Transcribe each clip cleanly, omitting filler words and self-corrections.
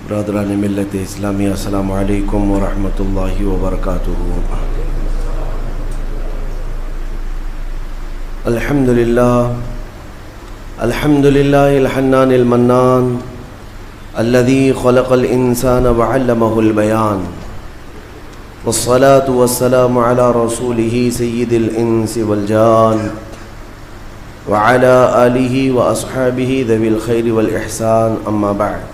برادران ملت اسلامی، السلام علیکم ورحمۃ اللہ وبرکاتہ۔ الحمد للہ الحنان المنان الذي خلق الانسان وعلمه البیان، والصلاة والسلام على رسوله سید الانس والجان وعلى آلہ واصحابہ ذوی الخیر والاحسان، اما بعد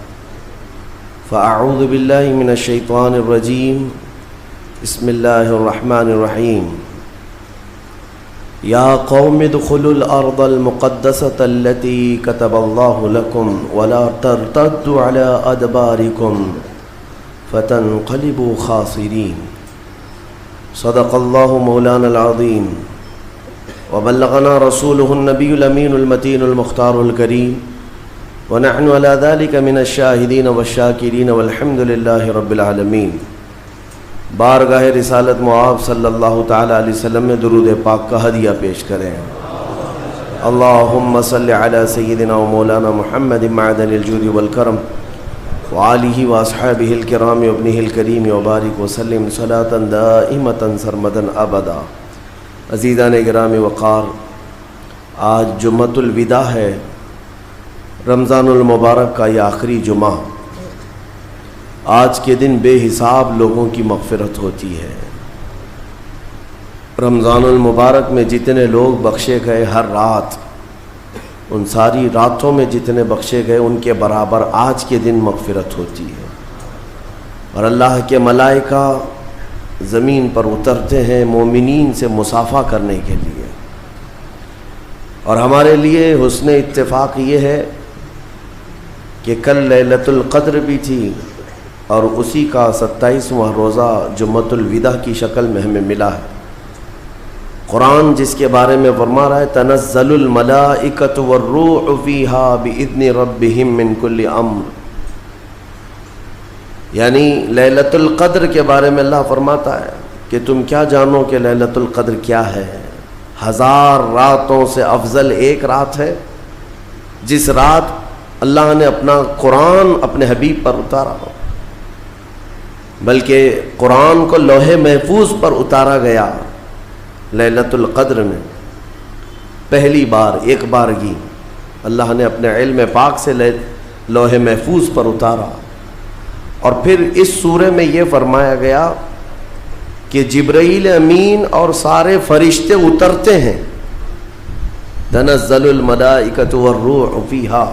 فاعوذ باللہ من الشیطان الرجیم، بسم اللہ الرحمن الرحیم۔ یا قوم ادخلوا الارض المقدسة التي كتب الله لكم ولا ترتدوا على ادباركم فتنقلبوا خاسرین۔ صدق اللہ مولانا العظیم وبلغنا رسوله النبی الامین المتین المختار الکریم، ونحن على ذلك من الشاہدین والشاکرین والحمد للہ رب العالمین۔ بارگاہ رسالت معاب صلی اللہ تعالی علیہ وسلم میں درود پاک کا ہدیہ پیش کریں۔ اللہم صل علی سیدنا و مولانا محمد معدن الجود والکرم وآلہ واصحابہ الکرام وابنہ الکریم وبارک وسلم صلاة دائمة سرمدا ابدا۔ عزیزان گرامی وقار، آج جمعۃ الوداع ہے، رمضان المبارک کا یہ آخری جمعہ۔ آج کے دن بے حساب لوگوں کی مغفرت ہوتی ہے۔ رمضان المبارک میں جتنے لوگ بخشے گئے ہر رات، ان ساری راتوں میں جتنے بخشے گئے ان کے برابر آج کے دن مغفرت ہوتی ہے۔ اور اللہ کے ملائکہ زمین پر اترتے ہیں مومنین سے مصافحہ کرنے کے لیے۔ اور ہمارے لیے حسن اتفاق یہ ہے کہ کل لیلۃ القدر بھی تھی اور اسی کا 27واں روزہ جمعۃ الوداع کی شکل میں ہمیں ملا ہے۔ قرآن جس کے بارے میں فرما رہا ہے تنزل الملائکۃ والروح فیہا بإذن ربہم من کل امر، یعنی لیلۃ القدر کے بارے میں اللہ فرماتا ہے کہ تم کیا جانو کہ لیلۃ القدر کیا ہے؟ 1000 راتوں سے افضل ایک رات ہے، جس رات اللہ نے اپنا قرآن اپنے حبیب پر اتارا، بلکہ قرآن کو لوح محفوظ پر اتارا گیا۔ لیلۃ القدر میں پہلی بار ایک بارگی اللہ نے اپنے علم پاک سے لوح محفوظ پر اتارا۔ اور پھر اس سورے میں یہ فرمایا گیا کہ جبرائیل امین اور سارے فرشتے اترتے ہیں، تنزل الملائکۃ والروح فیہا،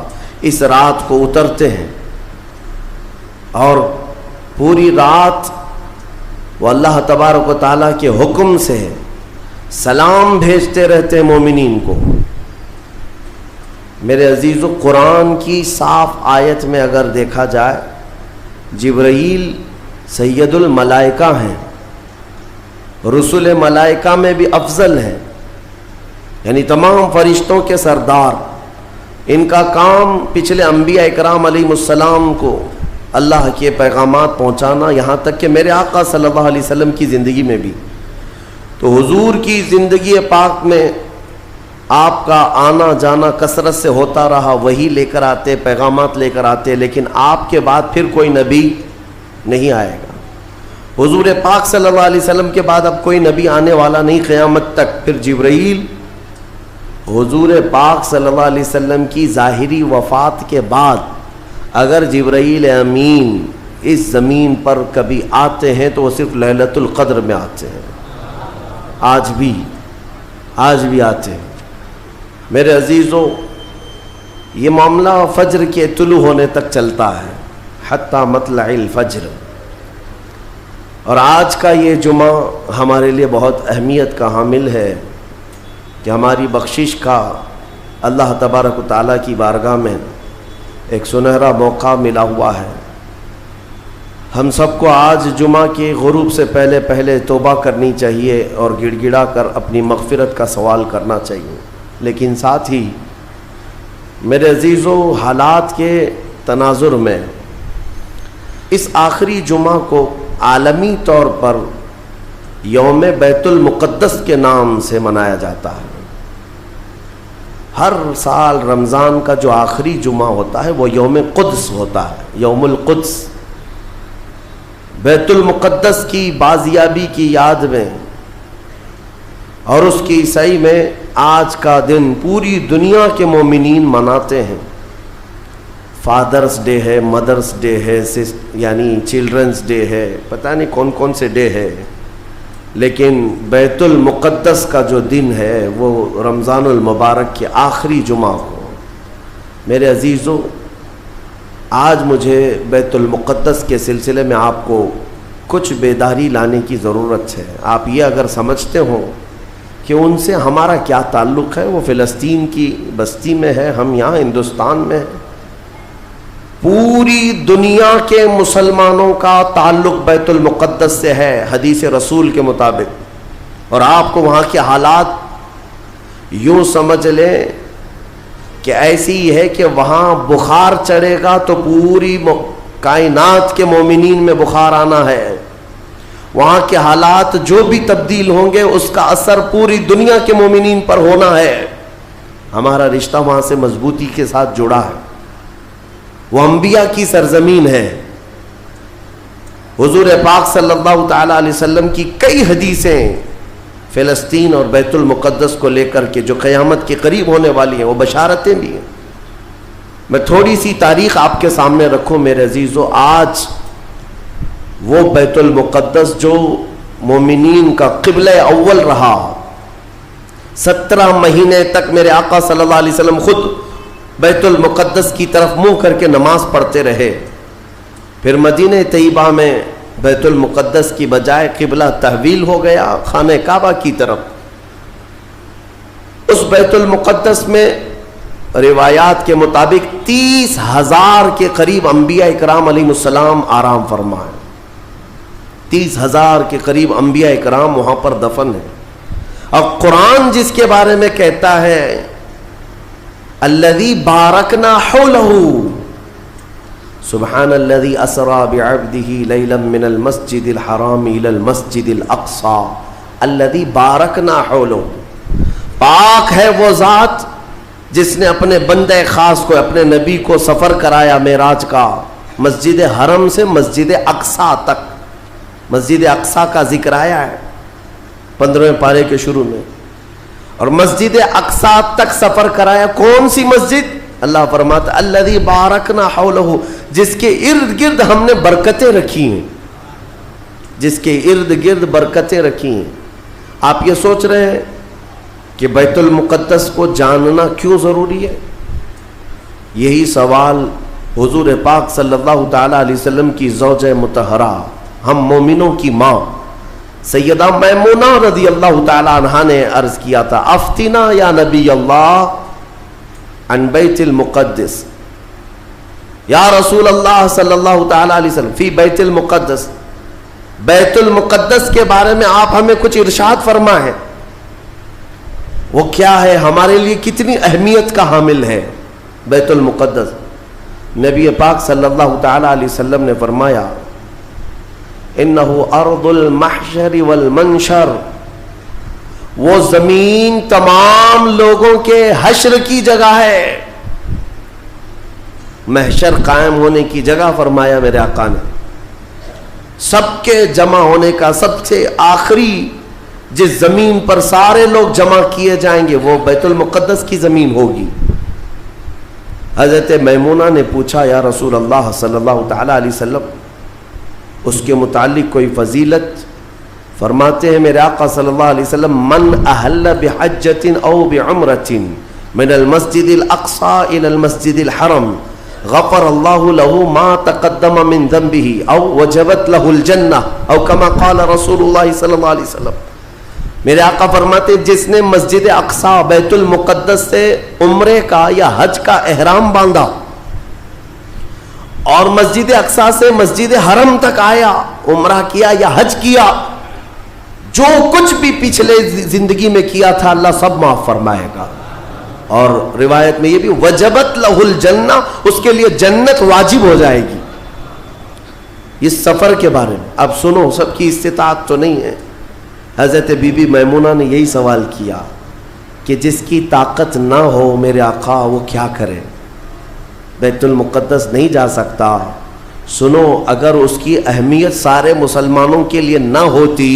اس رات کو اترتے ہیں، اور پوری رات وہ اللہ تبارک و تعالیٰ کے حکم سے سلام بھیجتے رہتے ہیں مومنین کو۔ میرے عزیزو، قرآن کی صاف آیت میں اگر دیکھا جائے جبرائیل سید الملائکہ ہیں، رسول ملائکہ میں بھی افضل ہیں، یعنی تمام فرشتوں کے سردار۔ ان کا کام پچھلے انبیاء اکرام علیہ السلام کو اللہ کے پیغامات پہنچانا، یہاں تک کہ میرے آقا صلی اللہ علیہ وسلم کی زندگی میں بھی۔ تو حضور کی زندگی پاک میں آپ کا آنا جانا کثرت سے ہوتا رہا، وہی لے کر آتے، پیغامات لے کر آتے، لیکن آپ کے بعد پھر کوئی نبی نہیں آئے گا۔ حضور پاک صلی اللہ علیہ وسلم کے بعد اب کوئی نبی آنے والا نہیں قیامت تک۔ پھر جبرائیل حضور پاک صلی اللہ علیہ وسلم کی ظاہری وفات کے بعد اگر جبرائیل امین اس زمین پر کبھی آتے ہیں تو وہ صرف لیلۃ القدر میں آتے ہیں۔ آج بھی آتے ہیں۔ میرے عزیزو، یہ معاملہ فجر کے طلوع ہونے تک چلتا ہے، حتی مطلع الفجر۔ اور آج کا یہ جمعہ ہمارے لیے بہت اہمیت کا حامل ہے کہ ہماری بخشش کا اللہ تبارک و تعالیٰ کی بارگاہ میں ایک سنہرا موقع ملا ہوا ہے۔ ہم سب کو آج جمعہ کے غروب سے پہلے توبہ کرنی چاہیے اور گڑ گڑا کر اپنی مغفرت کا سوال کرنا چاہیے، لیکن ساتھ ہی میرے عزیزو، حالات کے تناظر میں اس آخری جمعہ کو عالمی طور پر یوم بیت المقدس کے نام سے منایا جاتا ہے۔ ہر سال رمضان کا جو آخری جمعہ ہوتا ہے وہ یوم قدس ہوتا ہے، یوم القدس، بیت المقدس کی بازیابی کی یاد میں، اور اس کی عیسائی میں آج کا دن پوری دنیا کے مومنین مناتے ہیں۔ فادرز ڈے ہے، مدرز ڈے ہے، یعنی چلڈرنز ڈے ہے، پتہ نہیں کون کون سے ڈے ہے، لیکن بیت المقدس کا جو دن ہے وہ رمضان المبارک کے آخری جمعہ کو۔ میرے عزیزوں، آج مجھے بیت المقدس کے سلسلے میں آپ کو کچھ بیداری لانے کی ضرورت ہے۔ آپ یہ اگر سمجھتے ہو کہ ان سے ہمارا کیا تعلق ہے، وہ فلسطین کی بستی میں ہے، ہم یہاں ہندوستان میں ہیں، پوری دنیا کے مسلمانوں کا تعلق بیت المقدس سے ہے حدیث رسول کے مطابق، اور آپ کو وہاں کے حالات یوں سمجھ لیں کہ ایسی ہے کہ وہاں بخار چڑھے گا تو پوری کائنات کے مومنین میں بخار آنا ہے، وہاں کے حالات جو بھی تبدیل ہوں گے اس کا اثر پوری دنیا کے مومنین پر ہونا ہے۔ ہمارا رشتہ وہاں سے مضبوطی کے ساتھ جڑا ہے، وہ انبیاء کی سرزمین ہے۔ حضور پاک صلی اللہ تعالی علیہ وسلم کی کئی حدیثیں فلسطین اور بیت المقدس کو لے کر کے جو قیامت کے قریب ہونے والی ہیں، وہ بشارتیں بھی ہیں۔ میں تھوڑی سی تاریخ آپ کے سامنے رکھوں میرے عزیزو۔ آج وہ بیت المقدس جو مومنین کا قبلہ اول رہا، 17 مہینے تک میرے آقا صلی اللہ علیہ وسلم خود بیت المقدس کی طرف منہ کر کے نماز پڑھتے رہے، پھر مدینہ طیبہ میں بیت المقدس کی بجائے قبلہ تحویل ہو گیا خانہ کعبہ کی طرف۔ اس بیت المقدس میں روایات کے مطابق 30,000 کے قریب انبیاء اکرام علیہ السلام آرام فرما ہے، 30,000 کے قریب انبیاء اکرام وہاں پر دفن ہیں۔ اور قرآن جس کے بارے میں کہتا ہے الذی بارکنا حولہ، سبحان الذی اسری بعبدہ لیلا من المسجد الحرام الی المسجد الاقصی الذی بارکنا حولہ، پاک ہے وہ ذات جس نے اپنے بندے خاص کو، اپنے نبی کو سفر کرایا معراج کا، مسجد حرم سے مسجد اقصی تک۔ مسجد اقصی کا ذکر آیا ہے 15ویں پارے کے شروع میں، اور مسجد اقصی تک سفر کرایا۔ کون سی مسجد؟ اللہ فرماتا الذی بارکنا حولہ، جس کے ارد گرد ہم نے برکتیں رکھی ہیں، جس کے ارد گرد برکتیں رکھی ہیں۔ آپ یہ سوچ رہے ہیں کہ بیت المقدس کو جاننا کیوں ضروری ہے؟ یہی سوال حضور پاک صلی اللہ تعالی علیہ وسلم کی زوجہ مطہرہ، ہم مومنوں کی ماں سیدہ میمونہ رضی اللہ تعالی عنہا نے عرض کیا تھا، افتنا یا نبی اللہ عن بیت المقدس، یا رسول اللہ صلی اللہ تعالی علیہ وسلم فی بیت المقدس، بیت المقدس کے بارے میں آپ ہمیں کچھ ارشاد فرمائیں، وہ کیا ہے، ہمارے لیے کتنی اہمیت کا حامل ہے بیت المقدس؟ نبی پاک صلی اللہ تعالی علیہ وسلم نے فرمایا انہ ارض المحشر والمنشر، وہ زمین تمام لوگوں کے حشر کی جگہ ہے، محشر قائم ہونے کی جگہ فرمایا میرے آقا نے، سب کے جمع ہونے کا سب سے آخری جس زمین پر سارے لوگ جمع کیے جائیں گے وہ بیت المقدس کی زمین ہوگی۔ حضرت میمونہ نے پوچھا یا رسول اللہ صلی اللہ تعالی علیہ وسلم اس کے متعلق کوئی فضیلت؟ فرماتے ہیں میرے آقا صلی اللہ علیہ وسلم من احل بحجۃ او بعمرۃ من المسجد الاقصى الى المسجد الحرم غفر اللہ له ما تقدم من ذنبه او وجبت له الجنہ او كما قال رسول اللہ صلی اللہ علیہ وسلم۔ میرے آقا فرماتے جس نے مسجد اقصی بیت المقدس سے عمرے کا یا حج کا احرام باندھا اور مسجد اقصی سے مسجد حرم تک آیا، عمرہ کیا یا حج کیا، جو کچھ بھی پچھلے زندگی میں کیا تھا اللہ سب معاف فرمائے گا۔ اور روایت میں یہ بھی وجبت لہ الجنہ، اس کے لیے جنت واجب ہو جائے گی۔ اس سفر کے بارے میں اب سنو، سب کی استطاعت تو نہیں ہے۔ حضرت بی بی میمونہ نے یہی سوال کیا کہ جس کی طاقت نہ ہو میرے آقا وہ کیا کرے، بیت المقدس نہیں جا سکتا. سنو، اگر اس کی اہمیت سارے مسلمانوں کے لیے نہ ہوتی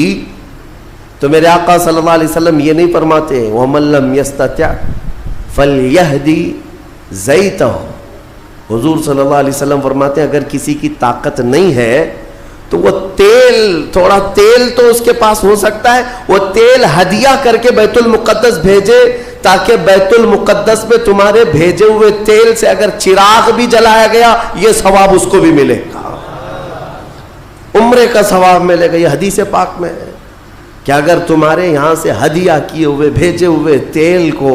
تو میرے آقا صلی اللہ علیہ وسلم یہ نہیں فرماتے وَمَن لَّمْ يَسْتَطِعْ فَلْيَهْدِ زَيْتَهُ. حضور صلی اللہ علیہ وسلم فرماتے ہیں اگر کسی کی طاقت نہیں ہے تو وہ تھوڑا تیل تو اس کے پاس ہو سکتا ہے، وہ تیل ہدیہ کر کے بیت المقدس بھیجے، تاکہ بیت المقدس میں تمہارے بھیجے ہوئے تیل سے اگر چراغ بھی جلایا گیا یہ ثواب اس کو بھی ملے گا، عمرے کا ثواب ملے گا. یہ حدیث پاک میں ہے کہ اگر تمہارے یہاں سے ہدیہ کیے ہوئے بھیجے ہوئے تیل کو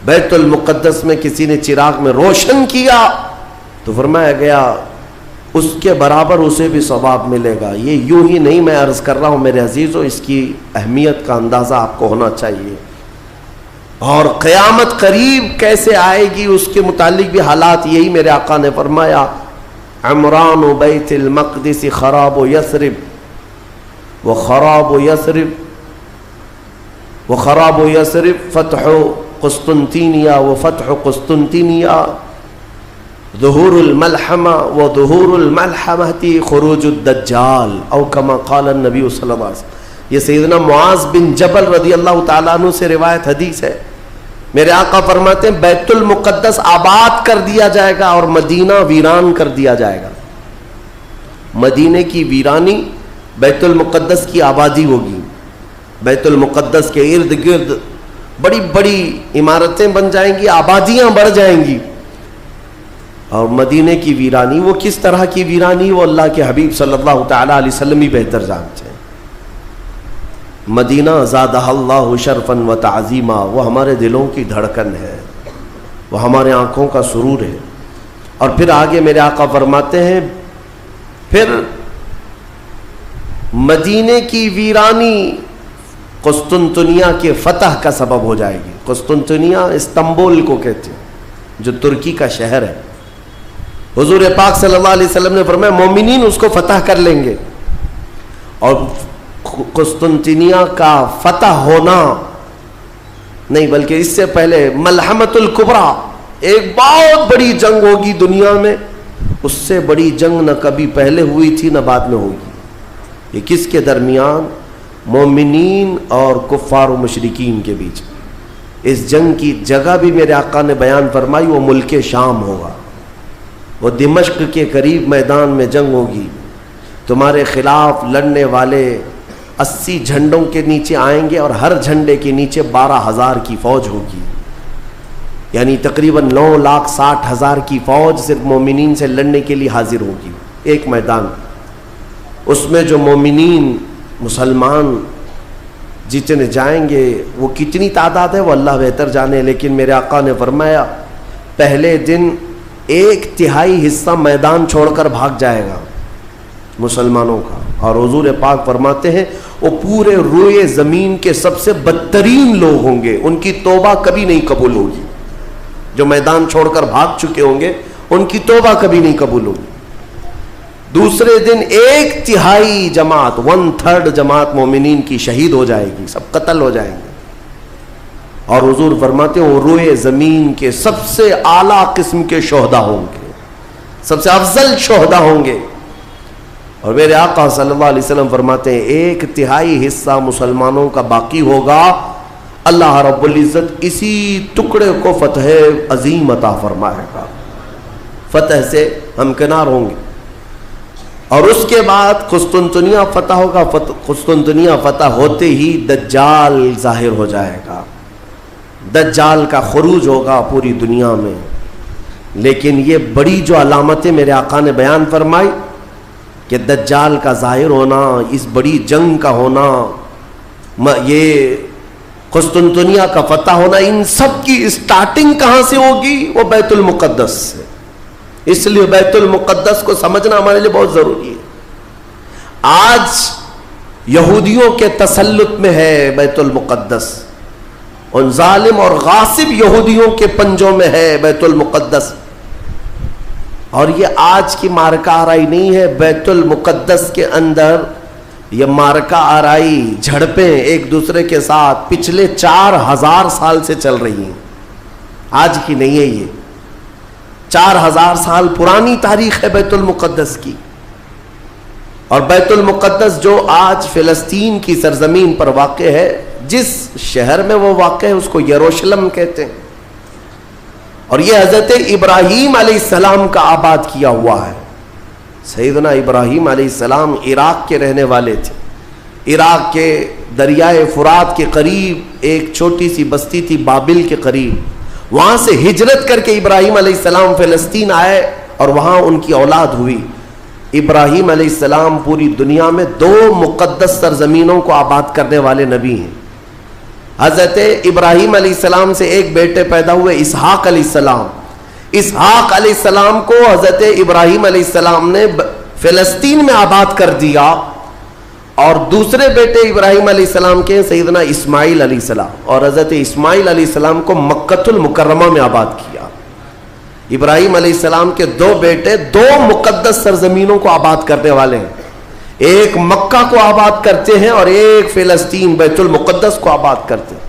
بیت المقدس میں کسی نے چراغ میں روشن کیا تو فرمایا گیا اس کے برابر اسے بھی ثواب ملے گا. یہ یوں ہی نہیں میں عرض کر رہا ہوں میرے عزیزو، اس کی اہمیت کا اندازہ آپ کو ہونا چاہیے. اور قیامت قریب کیسے آئے گی اس کے متعلق بھی حالات یہی میرے آقا نے فرمایا عمران بیت المقدس خراب یثرب وخراب یثرب فتح قسطنطینیہ وفتح قسطنطینیہ ظہور الملحمہ وظہور الملحمہ خروج الدجال او کما قال النبی صلی اللہ علیہ وسلم. یہ سیدنا معاذ بن جبل رضی اللہ تعالیٰ عنہ سے روایت حدیث ہے. میرے آقا فرماتے ہیں بیت المقدس آباد کر دیا جائے گا اور مدینہ ویران کر دیا جائے گا. مدینے کی ویرانی بیت المقدس کی آبادی ہوگی. بیت المقدس کے ارد گرد بڑی بڑی عمارتیں بن جائیں گی، آبادیاں بڑھ جائیں گی. اور مدینے کی ویرانی وہ کس طرح کی ویرانی وہ اللہ کے حبیب صلی اللہ تعالیٰ علیہ وسلم ہی بہتر جانتے ہیں. مدینہ زادہ اللہ شرفاً و تعظیما، وہ ہمارے دلوں کی دھڑکن ہے، وہ ہمارے آنکھوں کا سرور ہے. اور پھر آگے میرے آقا فرماتے ہیں پھر مدینے کی ویرانی قسطنطنیہ کے فتح کا سبب ہو جائے گی. قسطنطنیہ استنبول کو کہتے ہیں جو ترکی کا شہر ہے. حضور پاک صلی اللہ علیہ وسلم نے فرمایا مومنین اس کو فتح کر لیں گے. اور قسطنطنیہ کا فتح ہونا نہیں بلکہ اس سے پہلے ملحمۃ الکبریٰ ایک بہت بڑی جنگ ہوگی دنیا میں، اس سے بڑی جنگ نہ کبھی پہلے ہوئی تھی نہ بعد میں ہوگی. یہ کس کے درمیان؟ مومنین اور کفار و مشرکین کے بیچ. اس جنگ کی جگہ بھی میرے آقا نے بیان فرمائی، وہ ملک شام ہوگا، وہ دمشق کے قریب میدان میں جنگ ہوگی. تمہارے خلاف لڑنے والے 80 جھنڈوں کے نیچے آئیں گے اور ہر جھنڈے کے نیچے 12,000 کی فوج ہوگی، یعنی تقریباً 9,60,000 کی فوج صرف مومنین سے لڑنے کے لیے حاضر ہوگی ایک میدان. اس میں جو مومنین مسلمان جتنے جائیں گے وہ کتنی تعداد ہے وہ اللہ بہتر جانے، لیکن میرے آقا نے فرمایا پہلے دن 1/3 حصہ میدان چھوڑ کر بھاگ جائے گا مسلمانوں کا. اور حضور پاک فرماتے ہیں وہ پورے روئے زمین کے سب سے بدترین لوگ ہوں گے، ان کی توبہ کبھی نہیں قبول ہوگی. جو میدان چھوڑ کر بھاگ چکے ہوں گے ان کی توبہ کبھی نہیں قبول ہوگی. دوسرے دن 1/3 جماعت 1/3 جماعت مومنین کی شہید ہو جائے گی، سب قتل ہو جائیں گے. اور حضور فرماتے ہیں وہ روئے زمین کے سب سے اعلیٰ قسم کے شہداء ہوں گے، سب سے افضل شہداء ہوں گے. اور میرے آقا صلی اللہ علیہ وسلم فرماتے ہیں 1/3 حصہ مسلمانوں کا باقی ہوگا، اللہ رب العزت اسی ٹکڑے کو فتح عظیم عطا فرمائے گا، فتح سے ہمکنار ہوں گے. اور اس کے بعد قسطنطنیہ فتح ہوگا. قسطنطنیہ فتح ہوتے ہی دجال ظاہر ہو جائے گا، دجال کا خروج ہوگا پوری دنیا میں. لیکن یہ بڑی جو علامتیں میرے آقا نے بیان فرمائی کہ دجال کا ظاہر ہونا، اس بڑی جنگ کا ہونا، یہ قسطنطنیہ کا فتح ہونا، ان سب کی اسٹارٹنگ کہاں سے ہوگی؟ وہ بیت المقدس سے. اس لیے بیت المقدس کو سمجھنا ہمارے لیے بہت ضروری ہے. آج یہودیوں کے تسلط میں ہے بیت المقدس، ان ظالم اور غاصب یہودیوں کے پنجوں میں ہے بیت المقدس. اور یہ آج کی مارکہ آرائی نہیں ہے. بیت المقدس کے اندر یہ مارکا آرائی، جھڑپیں ایک دوسرے کے ساتھ پچھلے 4000 سال سے چل رہی ہیں، آج کی نہیں ہے، یہ 4000 سال پرانی تاریخ ہے بیت المقدس کی. اور بیت المقدس جو آج فلسطین کی سرزمین پر واقع ہے، جس شہر میں وہ واقع ہے اس کو یروشلم کہتے ہیں. اور یہ حضرت ابراہیم علیہ السلام کا آباد کیا ہوا ہے. سیدنا ابراہیم علیہ السلام عراق کے رہنے والے تھے. عراق کے دریائے فرات کے قریب ایک چھوٹی سی بستی تھی بابل کے قریب، وہاں سے ہجرت کر کے ابراہیم علیہ السلام فلسطین آئے اور وہاں ان کی اولاد ہوئی. ابراہیم علیہ السلام پوری دنیا میں 2 مقدس سرزمینوں کو آباد کرنے والے نبی ہیں. حضرت ابراہیم علیہ السلام سے ایک بیٹے پیدا ہوئے اسحاق علیہ السلام. اسحاق علیہ السلام کو حضرت ابراہیم علیہ السلام نے فلسطین میں آباد کر دیا، اور دوسرے بیٹے ابراہیم علیہ السلام کے سیدنا اسماعیل علیہ السلام، اور حضرت اسماعیل علیہ السلام کو مکۃ المکرمہ میں آباد کیا. ابراہیم علیہ السلام کے 2 بیٹے 2 مقدس سرزمینوں کو آباد کرنے والے ہیں. ایک مکہ کو آباد کرتے ہیں اور ایک فلسطین بیت المقدس کو آباد کرتے ہیں.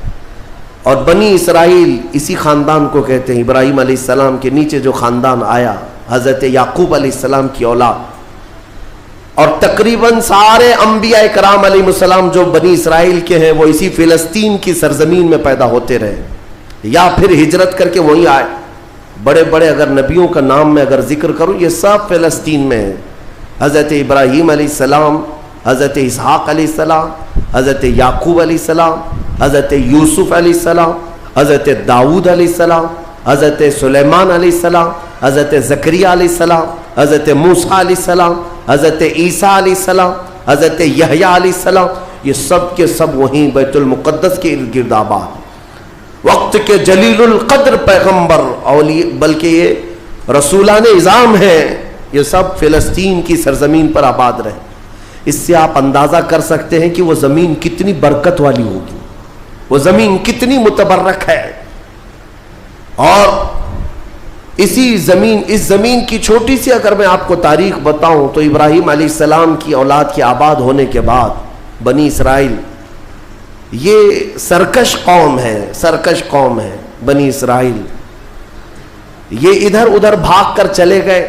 اور بنی اسرائیل اسی خاندان کو کہتے ہیں. ابراہیم علیہ السلام کے نیچے جو خاندان آیا، حضرت یعقوب علیہ السلام کی اولاد، اور تقریباً سارے انبیاء کرام علیہ السلام جو بنی اسرائیل کے ہیں وہ اسی فلسطین کی سرزمین میں پیدا ہوتے رہے یا پھر ہجرت کر کے وہیں آئے. بڑے بڑے اگر نبیوں کا نام میں اگر ذکر کروں یہ سب فلسطین میں ہیں. حضرت ابراہیم علیہ السلام، حضرت اسحاق علیہ السلام، حضرت یعقوب علیہ السلام، حضرت یوسف علیہ السلام، حضرت داؤد علیہ السلام، حضرت سلیمان علیہ السلام، حضرت زکریا علیہ السلام، حضرت موسیٰ علیہ السلام، حضرت عیسیٰ علیہ السلام، حضرت یحییٰ علیہ السلام، یہ سب کے سب وہیں بیت المقدس کے ارد گرد آباد. وقت کے جلیل القدر پیغمبر بلکہ یہ رسولان اعظام ہیں، یہ سب فلسطین کی سرزمین پر آباد رہے. اس سے آپ اندازہ کر سکتے ہیں کہ وہ زمین کتنی برکت والی ہوگی، وہ زمین کتنی متبرک ہے. اور اس زمین کی چھوٹی سی اگر میں آپ کو تاریخ بتاؤں تو ابراہیم علیہ السلام کی اولاد کے آباد ہونے کے بعد بنی اسرائیل یہ سرکش قوم ہے بنی اسرائیل. یہ ادھر ادھر بھاگ کر چلے گئے،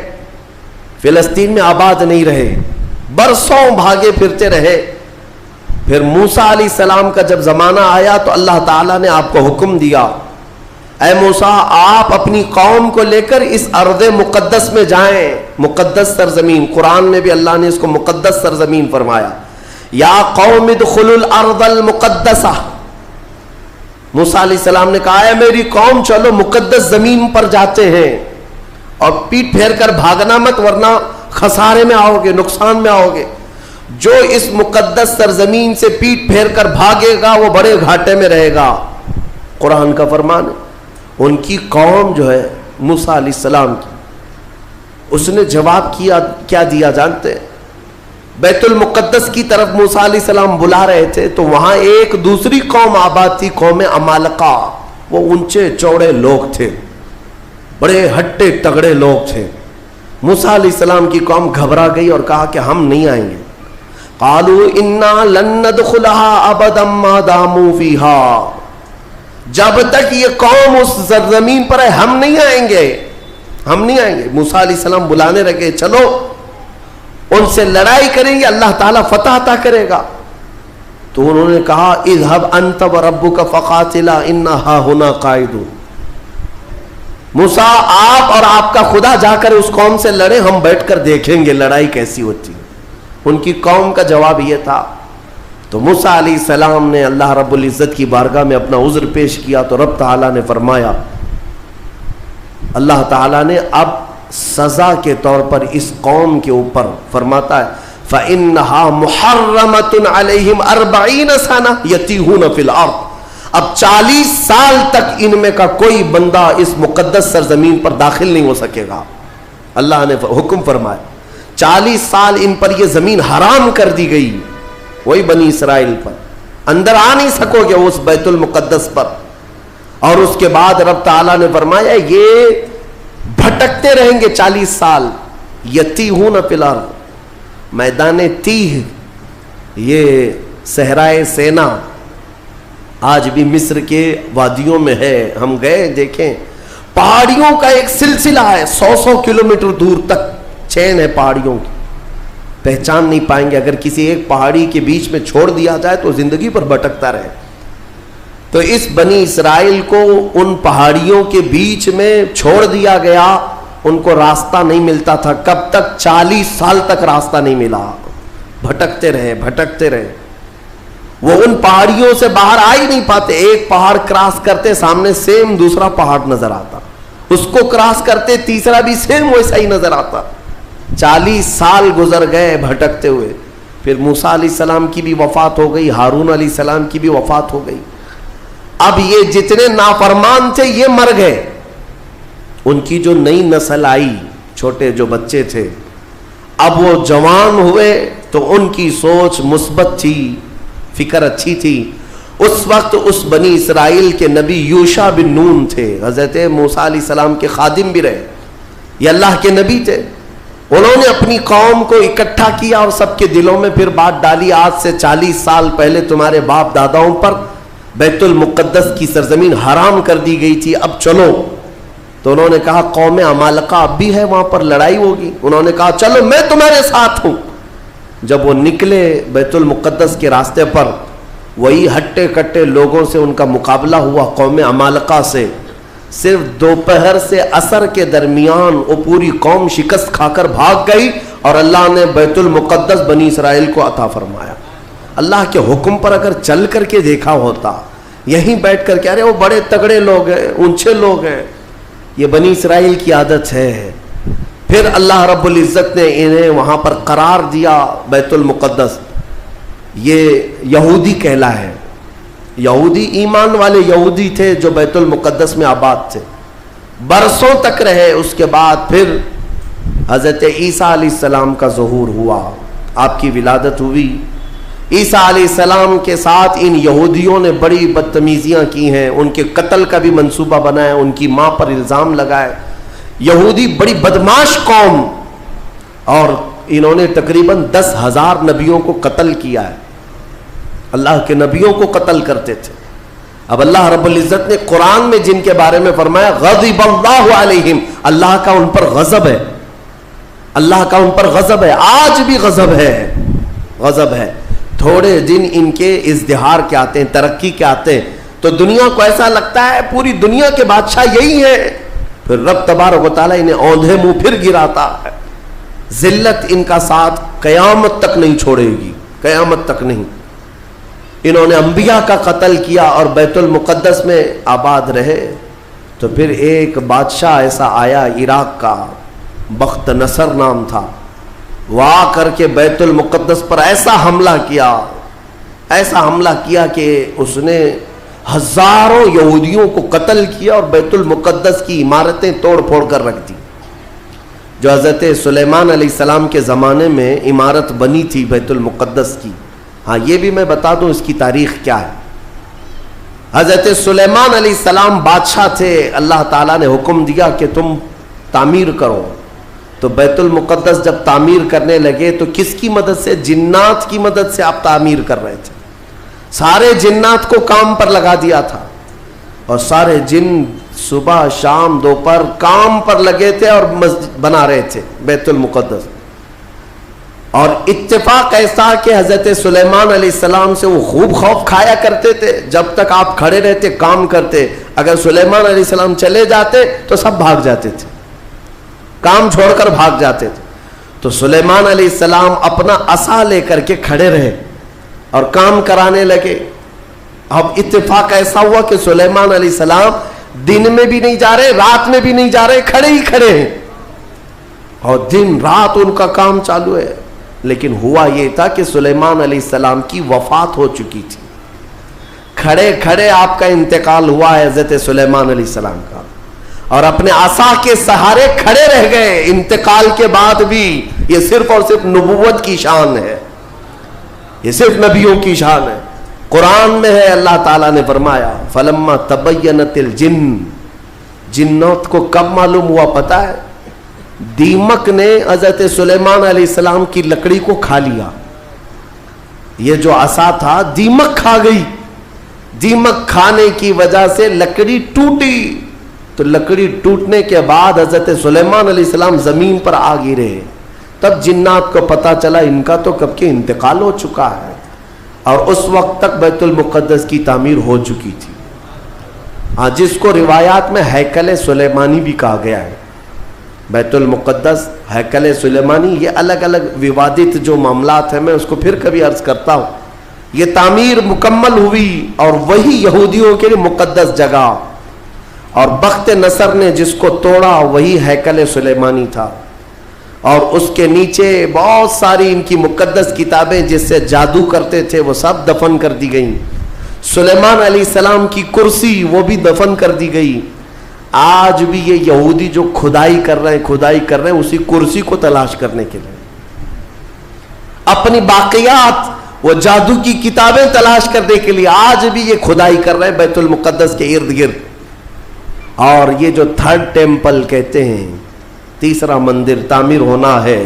فلسطین میں آباد نہیں رہے، برسوں بھاگے پھرتے رہے. پھر موسیٰ علیہ السلام کا جب زمانہ آیا تو اللہ تعالیٰ نے آپ کو حکم دیا، اے موسیٰ آپ اپنی قوم کو لے کر اس ارض مقدس میں جائیں. مقدس سرزمین، قرآن میں بھی اللہ نے اس کو مقدس سرزمین فرمایا. یا قوم ادخلوا الارض المقدسہ. موسیٰ علیہ السلام نے کہا ہے میری قوم چلو مقدس زمین پر جاتے ہیں، اور پیٹ پھیر کر بھاگنا مت ورنہ خسارے میں آؤ گے، نقصان میں آؤ گے. جو اس مقدس سرزمین سے پیٹ پھیر کر بھاگے گا وہ بڑے گھاٹے میں رہے گا. قرآن کا فرمان ہے. ان کی قوم جو ہے موسیٰ علیہ السلام کی، اس نے جواب کیا دیا جانتے ہیں؟ بیت المقدس کی طرف موسیٰ علیہ السلام بلا رہے تھے تو وہاں ایک دوسری قوم آباد تھی، قوم عمالقہ. وہ اونچے چوڑے لوگ تھے، بڑے ہٹے تگڑے لوگ تھے. موسیٰ علیہ السلام کی قوم گھبرا گئی اور کہا کہ ہم نہیں آئیں گے. قالوا انا لن ندخلها ابدا ما داموا فيها. جب تک یہ قوم اس زمین پر ہے ہم نہیں آئیں گے. موسیٰ علیہ السلام بلانے لگے، چلو ان سے لڑائی کریں گے، اللہ تعالیٰ فتح عطا کرے گا. تو انہوں نے کہا اذهب انت وربك فقاتلا انا هاهنا قاعدون. موسیٰ آپ اور آپ کا خدا جا کر اس قوم سے لڑیں، ہم بیٹھ کر دیکھیں گے لڑائی کیسی ہوتی. ان کی قوم کا جواب یہ تھا. تو موسیٰ علیہ السلام نے اللہ رب العزت کی بارگاہ میں اپنا عذر پیش کیا تو رب تعالیٰ نے فرمایا، اللہ تعالیٰ نے اب سزا کے طور پر اس قوم کے اوپر فرماتا ہے فَإِنَّهَا مُحَرَّمَةٌ عَلَيْهِمْ 40 سَنَةً يَتِيهُونَ فِي الْأَرْضِ. اب 40 سال تک ان میں کا کوئی بندہ اس مقدس سرزمین پر داخل نہیں ہو سکے گا. اللہ نے حکم فرمایا 40 سال ان پر یہ زمین حرام کر دی گئی، وہی بنی اسرائیل پر اندر آ نہیں سکو گے اس بیت المقدس پر. اور اس کے بعد رب تعالیٰ نے فرمایا یہ بھٹکتے رہیں گے 40 سال. یتیہون فی الارض، میدان تیہ یہ صحرائے سینا آج بھی مصر کے وادیوں میں ہے. ہم گئے دیکھیں, پہاڑیوں کا ایک سلسلہ ہے, 100 کلومیٹر دور تک چین ہے پہاڑیوں کی, پہچان نہیں پائیں گے. اگر کسی ایک پہاڑی کے بیچ میں چھوڑ دیا جائے تو زندگی پر بھٹکتا رہے. تو اس بنی اسرائیل کو ان پہاڑیوں کے بیچ میں چھوڑ دیا گیا, ان کو راستہ نہیں ملتا تھا. کب تک؟ 40 سال تک راستہ نہیں ملا, بھٹکتے رہے. وہ ان پہاڑیوں سے باہر آ ہی نہیں پاتے. ایک پہاڑ کراس کرتے, سامنے سیم دوسرا پہاڑ نظر آتا, اس کو کراس کرتے تیسرا بھی سیم ویسا ہی نظر آتا. 40 سال گزر گئے بھٹکتے ہوئے. پھر موسیٰ علیہ السلام کی بھی وفات ہو گئی, ہارون علیہ السلام کی بھی وفات ہو گئی. اب یہ جتنے نافرمان تھے یہ مر گئے. ان کی جو نئی نسل آئی, چھوٹے جو بچے تھے, اب وہ جوان ہوئے تو ان کی سوچ مثبت تھی, فکر اچھی تھی. اس وقت اس بنی اسرائیل کے نبی یوشع بن نون تھے, حضرت موسیٰ علیہ السلام کے خادم بھی رہے, یہ اللہ کے نبی تھے. انہوں نے اپنی قوم کو اکٹھا کیا اور سب کے دلوں میں پھر بات ڈالی, آج سے 40 سال پہلے تمہارے باپ داداؤں پر بیت المقدس کی سرزمین حرام کر دی گئی تھی, اب چلو. تو انہوں نے کہا قوم عمالقہ اب بھی ہے, وہاں پر لڑائی ہوگی. انہوں نے کہا چلو میں تمہارے ساتھ ہوں. جب وہ نکلے بیت المقدس کے راستے پر, وہی ہٹے کٹے لوگوں سے ان کا مقابلہ ہوا, قوم عمالقہ سے. صرف دوپہر سے عصر کے درمیان وہ پوری قوم شکست کھا کر بھاگ گئی اور اللہ نے بیت المقدس بنی اسرائیل کو عطا فرمایا. اللہ کے حکم پر اگر چل کر کے دیکھا ہوتا, یہیں بیٹھ کر کے ارے وہ بڑے تگڑے لوگ ہیں, اونچے لوگ ہیں, یہ بنی اسرائیل کی عادت ہے. پھر اللہ رب العزت نے انہیں وہاں پر قرار دیا بیت المقدس. یہ یہودی کہلا ہے, یہودی ایمان والے یہودی تھے جو بیت المقدس میں آباد تھے, برسوں تک رہے. اس کے بعد پھر حضرت عیسیٰ علیہ السلام کا ظہور ہوا, آپ کی ولادت ہوئی. عیسیٰ علیہ السلام کے ساتھ ان یہودیوں نے بڑی بدتمیزیاں کی ہیں, ان کے قتل کا بھی منصوبہ بنایا, ان کی ماں پر الزام لگائے. یہودی بڑی بدماش قوم, اور انہوں نے تقریباً 10,000 نبیوں کو قتل کیا ہے. اللہ کے نبیوں کو قتل کرتے تھے. اب اللہ رب العزت نے قرآن میں جن کے بارے میں فرمایا غضب اللہ علیہم, اللہ کا ان پر غضب ہے, اللہ کا ان پر غضب ہے, آج بھی غضب ہے. تھوڑے دن ان کے ازدہار کے آتے ہیں, ترقی کے آتے ہیں, تو دنیا کو ایسا لگتا ہے پوری دنیا کے بادشاہ یہی ہیں. پھر رب تبارک و تعالیٰ انہیں اوندھے منہ پھر گراتا ہے. ذلت ان کا ساتھ قیامت تک نہیں چھوڑے گی, قیامت تک نہیں. انہوں نے انبیاء کا قتل کیا اور بیت المقدس میں آباد رہے. تو پھر ایک بادشاہ ایسا آیا عراق کا, بخت نصر نام تھا, وہ آ کر کے بیت المقدس پر ایسا حملہ کیا کہ اس نے ہزاروں یہودیوں کو قتل کیا اور بیت المقدس کی عمارتیں توڑ پھوڑ کر رکھ دی. جو حضرت سلیمان علیہ السلام کے زمانے میں عمارت بنی تھی بیت المقدس کی. ہاں یہ بھی میں بتا دوں اس کی تاریخ کیا ہے. حضرت سلیمان علیہ السلام بادشاہ تھے, اللہ تعالیٰ نے حکم دیا کہ تم تعمیر کرو. تو بیت المقدس جب تعمیر کرنے لگے تو کس کی مدد سے؟ جنات کی مدد سے آپ تعمیر کر رہے تھے. سارے جنات کو کام پر لگا دیا تھا, اور سارے جن صبح شام دوپہر کام پر لگے تھے اور مسجد بنا رہے تھے بیت المقدس. اور اتفاق ایسا کہ حضرت سلیمان علیہ السلام سے وہ خوب خوف کھایا کرتے تھے. جب تک آپ کھڑے رہتے کام کرتے, اگر سلیمان علیہ السلام چلے جاتے تو سب بھاگ جاتے تھے, کام چھوڑ کر بھاگ جاتے تھے. تو سلیمان علیہ السلام اپنا عصا لے کر کے کھڑے رہے اور کام کرانے لگے. اب اتفاق ایسا ہوا کہ سلیمان علیہ السلام دن میں بھی نہیں جا رہے, رات میں بھی نہیں جا رہے, کھڑے ہی کھڑے ہیں, اور دن رات ان کا کام چالو ہے. لیکن ہوا یہ تھا کہ سلیمان علیہ السلام کی وفات ہو چکی تھی. کھڑے کھڑے آپ کا انتقال ہوا ہے حضرت سلیمان علیہ السلام کا, اور اپنے عصا کے سہارے کھڑے رہ گئے انتقال کے بعد بھی. یہ صرف اور صرف نبوت کی شان ہے, یہ صرف نبیوں کی شان ہے. قرآن میں ہے, اللہ تعالیٰ نے فرمایا فلما تبینت الجن, جنات کو کب معلوم ہوا پتا ہے؟ دیمک نے حضرت سلیمان علیہ السلام کی لکڑی کو کھا لیا. یہ جو عصا تھا دیمک کھا گئی، دیمک کھانے کی وجہ سے لکڑی ٹوٹی، تو لکڑی ٹوٹنے کے بعد حضرت سلیمان علیہ السلام زمین پر آ گرے، تب جنات کو پتا چلا ان کا تو کب کے انتقال ہو چکا ہے، اور اس وقت تک بیت المقدس کی تعمیر ہو چکی تھی، ہاں جس کو روایات میں ہیکل سلیمانی بھی کہا گیا ہے۔ بیت المقدس، ہیکل سلیمانی، یہ الگ الگ ووادت جو معاملات ہیں، میں اس کو پھر کبھی عرض کرتا ہوں۔ یہ تعمیر مکمل ہوئی اور وہی یہودیوں کے لیے مقدس جگہ، اور بخت نصر نے جس کو توڑا وہی ہیکل سلیمانی تھا، اور اس کے نیچے بہت ساری ان کی مقدس کتابیں جس سے جادو کرتے تھے وہ سب دفن کر دی گئیں۔ سلیمان علیہ السلام کی کرسی وہ بھی دفن کر دی گئی۔ آج بھی یہ یہودی جو کھدائی کر رہے ہیں اسی کرسی کو تلاش کرنے کے لیے، اپنی باقیات، وہ جادو کی کتابیں تلاش کرنے کے لیے آج بھی یہ کھدائی کر رہے ہیں بیت المقدس کے ارد گرد۔ اور یہ جو تھرڈ ٹیمپل کہتے ہیں، تیسرا مندر تعمیر ہونا ہے،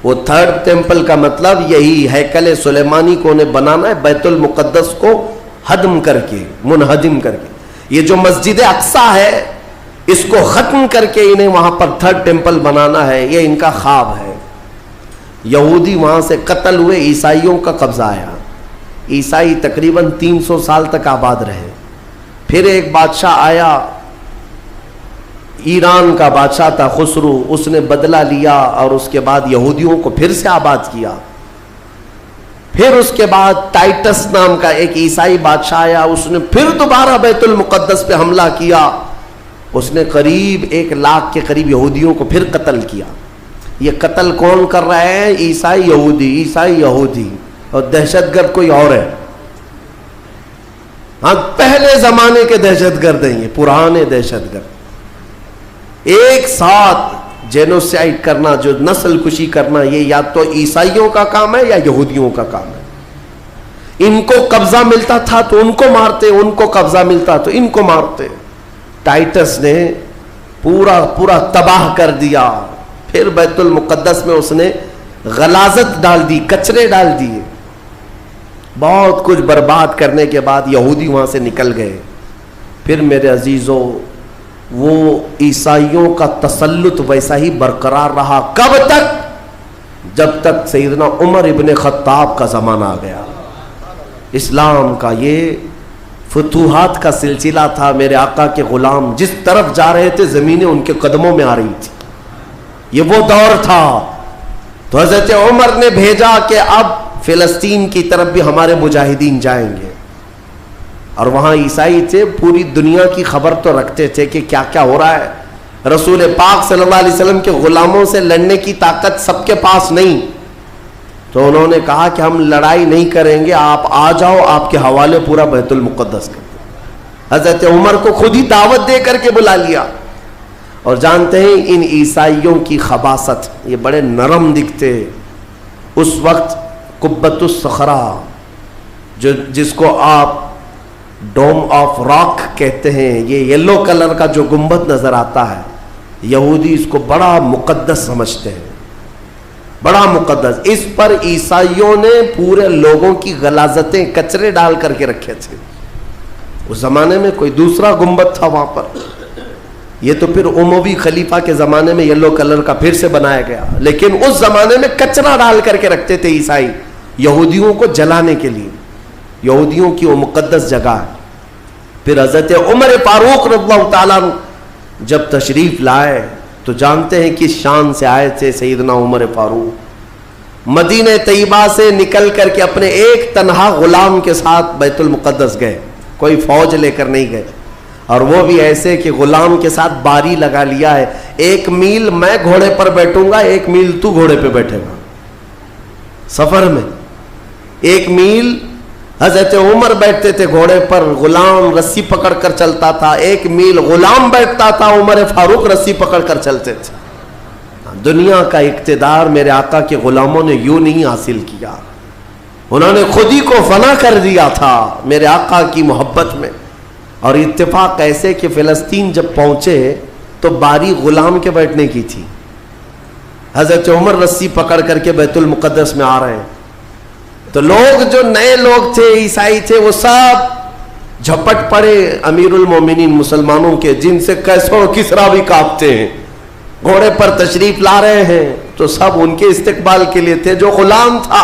وہ تھرڈ ٹیمپل کا مطلب یہی ہیکل سلیمانی کو انہیں بنانا ہے، بیت المقدس کو ہدم کر کے، منہدم کر کے۔ یہ جو مسجد اقصیٰ ہے اس کو ختم کر کے انہیں وہاں پر تھرڈ ٹیمپل بنانا ہے، یہ ان کا خواب ہے۔ یہودی وہاں سے قتل ہوئے، عیسائیوں کا قبضہ آیا، عیسائی تقریباً 300 سال تک آباد رہے۔ پھر ایک بادشاہ آیا، ایران کا بادشاہ تھا خسرو، اس نے بدلہ لیا اور اس کے بعد یہودیوں کو پھر سے آباد کیا۔ پھر اس کے بعد ٹائٹس نام کا ایک عیسائی بادشاہ آیا، اس نے پھر دوبارہ بیت المقدس پہ حملہ کیا، اس نے قریب 1 لاکھ کے قریب یہودیوں کو پھر قتل کیا۔ یہ قتل کون کر رہا ہے؟ عیسائی یہودی، عیسائی یہودی، اور دہشت گرد کوئی اور ہے۔ ہاں پہلے زمانے کے دہشت گرد ہیں یہ، پرانے دہشت گرد، ایک ساتھ جینوسائیڈ کرنا، جو نسل کشی کرنا، یہ یا تو عیسائیوں کا کام ہے یا یہودیوں کا کام ہے۔ ان کو قبضہ ملتا تھا تو ان کو مارتے، ان کو قبضہ ملتا تو ان کو مارتے۔ ٹائٹس نے پورا تباہ کر دیا۔ پھر بیت المقدس میں اس نے غلاظت ڈال دی، کچرے ڈال دیے، بہت کچھ برباد کرنے کے بعد یہودی وہاں سے نکل گئے۔ پھر میرے عزیزوں، وہ عیسائیوں کا تسلط ویسا ہی برقرار رہا، کب تک؟ جب تک سیدنا عمر ابن خطاب کا زمانہ آ گیا۔ اسلام کا یہ فتوحات کا سلسلہ تھا، میرے آقا کے غلام جس طرف جا رہے تھے زمینیں ان کے قدموں میں آ رہی تھی، یہ وہ دور تھا۔ تو حضرت عمر نے بھیجا کہ اب فلسطین کی طرف بھی ہمارے مجاہدین جائیں گے، اور وہاں عیسائی تھے، پوری دنیا کی خبر تو رکھتے تھے کہ کیا کیا ہو رہا ہے۔ رسول پاک صلی اللہ علیہ وسلم کے غلاموں سے لڑنے کی طاقت سب کے پاس نہیں، تو انہوں نے کہا کہ ہم لڑائی نہیں کریں گے، آپ آ جاؤ، آپ کے حوالے پورا بیت المقدس کر۔ حضرت عمر کو خود ہی دعوت دے کر کے بلا لیا۔ اور جانتے ہیں ان عیسائیوں کی خباثت، یہ بڑے نرم دکھتے۔ اس وقت قبۃ الصخرہ، جس کو آپ ڈوم آف راک کہتے ہیں، یہ یلو کلر کا جو گنبد نظر آتا ہے، یہودی اس کو بڑا مقدس سمجھتے ہیں، بڑا مقدس۔ اس پر عیسائیوں نے پورے لوگوں کی غلاظتیں، کچرے ڈال کر کے رکھے تھے۔ اس زمانے میں کوئی دوسرا گنبد تھا وہاں پر، یہ تو پھر اموی خلیفہ کے زمانے میں یلو کلر کا پھر سے بنایا گیا، لیکن اس زمانے میں کچرا ڈال کر کے رکھتے تھے عیسائی، یہودیوں کو جلانے کے لیے۔ یہودیوں کی وہ مقدس جگہ ہے۔ پھر حضرت عمر فاروق رضی اللہ تعالیٰ جب تشریف لائے تو جانتے ہیں کہ شان سے آئے تھے سیدنا عمر فاروق، مدینہ طیبہ سے نکل کر کے اپنے ایک تنہا غلام کے ساتھ بیت المقدس گئے، کوئی فوج لے کر نہیں گئے، اور وہ بھی ایسے کہ غلام کے ساتھ باری لگا لیا ہے، 1 میل میں گھوڑے پر بیٹھوں گا، 1 میل تو گھوڑے پہ بیٹھے گا۔ سفر میں 1 میل حضرت عمر بیٹھتے تھے گھوڑے پر، غلام رسی پکڑ کر چلتا تھا، 1 میل غلام بیٹھتا تھا، عمر فاروق رسی پکڑ کر چلتے تھے۔ دنیا کا اقتدار میرے آقا کے غلاموں نے یوں نہیں حاصل کیا، انہوں نے خود ہی کو فنا کر دیا تھا میرے آقا کی محبت میں۔ اور اتفاق ایسے کہ فلسطین جب پہنچے تو باری غلام کے بیٹھنے کی تھی، حضرت عمر رسی پکڑ کر کے بیت المقدس میں آ رہے ہیں، تو لوگ جو نئے لوگ تھے، عیسائی تھے، وہ سب جھپٹ پڑے امیر المومنین مسلمانوں کے، جن سے کیسر کسرا بھی کانپتے ہیں، گھوڑے پر تشریف لا رہے ہیں، تو سب ان کے استقبال کے لیے تھے۔ جو غلام تھا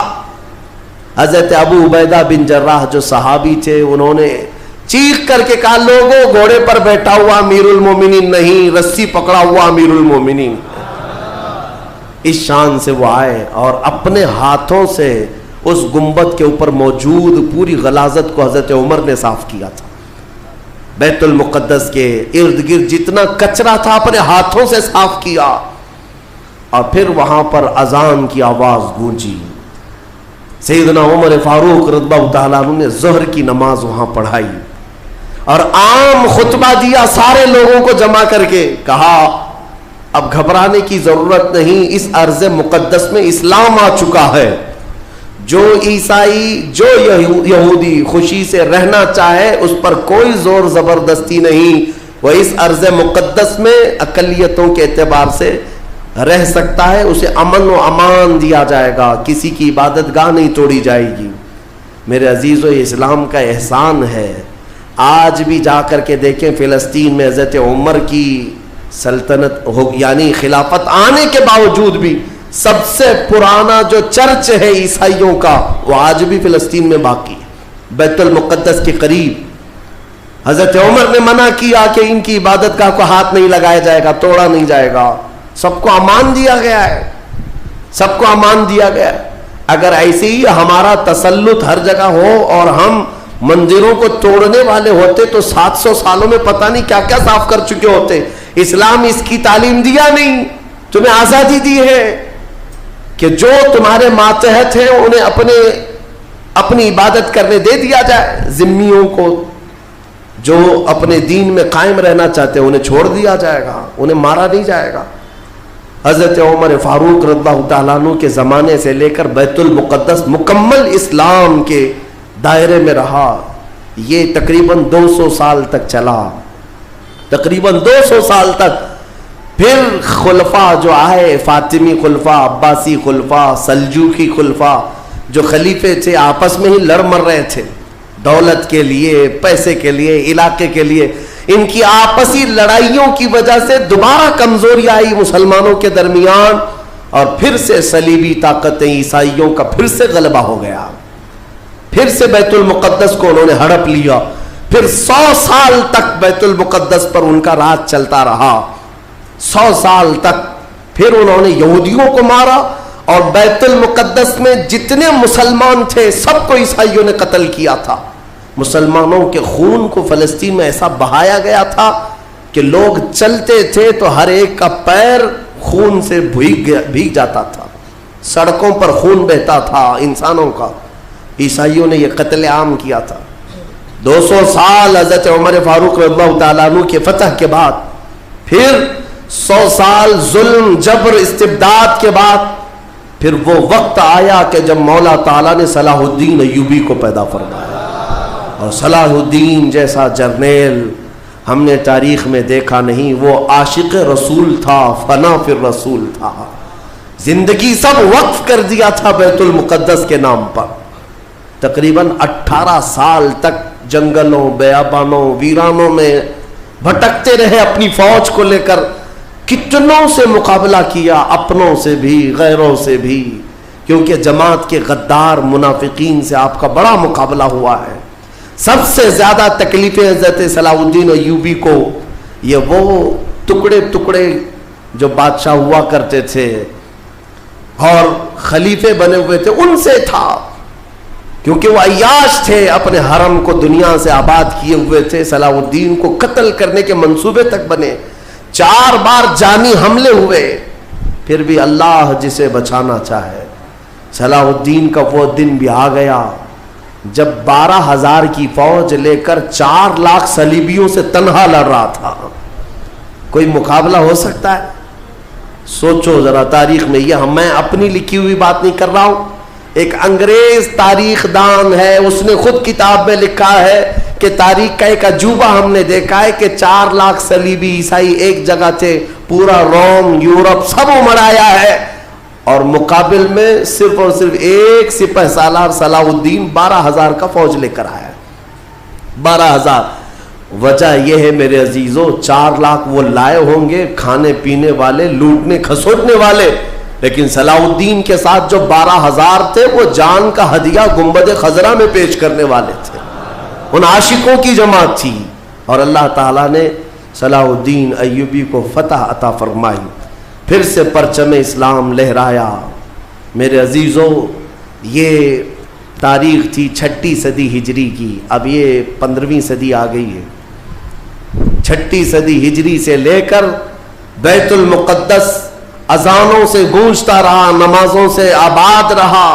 حضرت ابو عبیدہ بن جراح جو صحابی تھے، انہوں نے چیخ کر کے کہا لوگوں گھوڑے پر بیٹھا ہوا امیر المومنین نہیں، رسی پکڑا ہوا امیر المومنین۔ اس شان سے وہ آئے اور اپنے ہاتھوں سے اس گنبد کے اوپر موجود پوری غلاظت کو حضرت عمر نے صاف کیا تھا۔ بیت المقدس کے ارد گرد جتنا کچرا تھا اپنے ہاتھوں سے صاف کیا، اور پھر وہاں پر اذان کی آواز گونجی۔ سیدنا عمر فاروق رضی اللہ تعالیٰ عنہ نے ظہر کی نماز وہاں پڑھائی اور عام خطبہ دیا سارے لوگوں کو جمع کر کے، کہا اب گھبرانے کی ضرورت نہیں، اس ارض مقدس میں اسلام آ چکا ہے، جو عیسائی جو یہودی خوشی سے رہنا چاہے اس پر کوئی زور زبردستی نہیں، وہ اس ارض مقدس میں اقلیتوں کے اعتبار سے رہ سکتا ہے، اسے امن و امان دیا جائے گا، کسی کی عبادت گاہ نہیں توڑی جائے گی۔ میرے عزیزو، یہ اسلام کا احسان ہے۔ آج بھی جا کر کے دیکھیں فلسطین میں حضرت عمر کی سلطنت یعنی خلافت آنے کے باوجود بھی سب سے پرانا جو چرچ ہے عیسائیوں کا، وہ آج بھی فلسطین میں باقی ہے، بیت المقدس کے قریب۔ حضرت عمر نے منع کیا کہ ان کی عبادت گاہ کو ہاتھ نہیں لگایا جائے گا، توڑا نہیں جائے گا، سب کو امان دیا گیا ہے، سب کو امان دیا گیا ہے۔ اگر ایسے ہی ہمارا تسلط ہر جگہ ہو اور ہم مندروں کو توڑنے والے ہوتے تو 700 سالوں میں پتہ نہیں کیا کیا صاف کر چکے ہوتے۔ اسلام اس کی تعلیم دیا نہیں، تمہیں آزادی دی ہے کہ جو تمہارے ماتحت ہیں انہیں اپنی عبادت کرنے دے دیا جائے، ذمیوں کو جو اپنے دین میں قائم رہنا چاہتے ہیں انہیں چھوڑ دیا جائے گا، انہیں مارا نہیں جائے گا۔ حضرت عمر فاروق رضی اللہ تعالیٰ عنہ کے زمانے سے لے کر بیت المقدس مکمل اسلام کے دائرے میں رہا، یہ تقریباً 200 سال تک چلا، تقریباً 200 سال تک۔ پھر خلفاء جو آئے، فاطمی خلفاء، عباسی خلفاء، سلجوقی خلفاء، جو خلیفے تھے آپس میں ہی لڑ مر رہے تھے دولت کے لیے، پیسے کے لیے، علاقے کے لیے، ان کی آپسی لڑائیوں کی وجہ سے دوبارہ کمزوری آئی مسلمانوں کے درمیان، اور پھر سے صلیبی طاقتیں عیسائیوں کا پھر سے غلبہ ہو گیا، پھر سے بیت المقدس کو انہوں نے ہڑپ لیا۔ پھر 100 سال تک بیت المقدس پر ان کا راج چلتا رہا، 100 سال تک۔ پھر انہوں نے یہودیوں کو مارا، اور بیت المقدس میں جتنے مسلمان تھے سب کو عیسائیوں نے قتل کیا تھا۔ مسلمانوں کے خون کو فلسطین میں ایسا بہایا گیا تھا کہ لوگ چلتے تھے تو ہر ایک کا پیر خون سے بھیگ جاتا تھا، سڑکوں پر خون بہتا تھا انسانوں کا۔ عیسائیوں نے یہ قتل عام کیا تھا۔ 200 سال حضرت عمر فاروق رضی اللہ تعالیٰ عنہ کے فتح کے بعد، پھر 100 سال ظلم، جبر، استبداد کے بعد، پھر وہ وقت آیا کہ جب مولا تعالیٰ نے صلاح الدین ایوبی کو پیدا فرمایا، اور صلاح الدین جیسا جرنیل ہم نے تاریخ میں دیکھا نہیں۔ وہ عاشق رسول تھا، فنا فی الرسول تھا، زندگی سب وقف کر دیا تھا بیت المقدس کے نام پر۔ تقریباً 18 سال تک جنگلوں، بیابانوں، ویرانوں میں بھٹکتے رہے، اپنی فوج کو لے کر کتنوں سے مقابلہ کیا، اپنوں سے بھی غیروں سے بھی، کیونکہ جماعت کے غدار منافقین سے آپ کا بڑا مقابلہ ہوا ہے۔ سب سے زیادہ تکلیفیں حضرت صلاح الدین ایوبی کو یہ وہ ٹکڑے ٹکڑے جو بادشاہ ہوا کرتے تھے اور خلیفے بنے ہوئے تھے ان سے تھا، کیونکہ وہ عیاش تھے، اپنے حرم کو دنیا سے آباد کیے ہوئے تھے۔ صلاح الدین کو قتل کرنے کے منصوبے تک بنے، 4 بار جانی حملے ہوئے، پھر بھی اللہ جسے بچانا چاہے۔ صلاح الدین کا وہ دن بھی آ گیا جب 12,000 کی فوج لے کر 4 لاکھ صلیبیوں سے تنہا لڑ رہا تھا۔ کوئی مقابلہ ہو سکتا ہے؟ سوچو ذرا تاریخ میں، یہ میں اپنی لکھی ہوئی بات نہیں کر رہا ہوں، ایک انگریز تاریخ دان ہے، اس نے خود کتاب میں لکھا ہے کہ تاریخ کا ایک عجوبہ ہم نے دیکھا ہے کہ 4 لاکھ صلیبی عیسائی ایک جگہ تھے، پورا روم، یورپ سب امڑ آیا ہے، اور مقابل میں صرف اور صرف ایک سپہ سالار صلاح الدین 12,000 کا فوج لے کر آیا ہے. 12,000. وجہ یہ ہے میرے عزیزوں 4 لاکھ وہ لائے ہوں گے کھانے پینے والے, لوٹنے کھسوٹنے والے, لیکن صلاح الدین کے ساتھ جو 12,000 تھے وہ جان کا ہدیہ گنبد خضرا میں پیش کرنے والے تھے. ان عاشقوں کی جماعت تھی, اور اللہ تعالیٰ نے صلاح الدین ایوبی کو فتح عطا فرمائی. پھر سے پرچم اسلام لہرایا. میرے عزیزوں یہ تاریخ تھی 6 صدی ہجری کی, اب یہ 15ویں صدی آ گئی ہے. 6 صدی ہجری سے لے کر بیت المقدس اذانوں سے گونجتا رہا, نمازوں سے آباد رہا,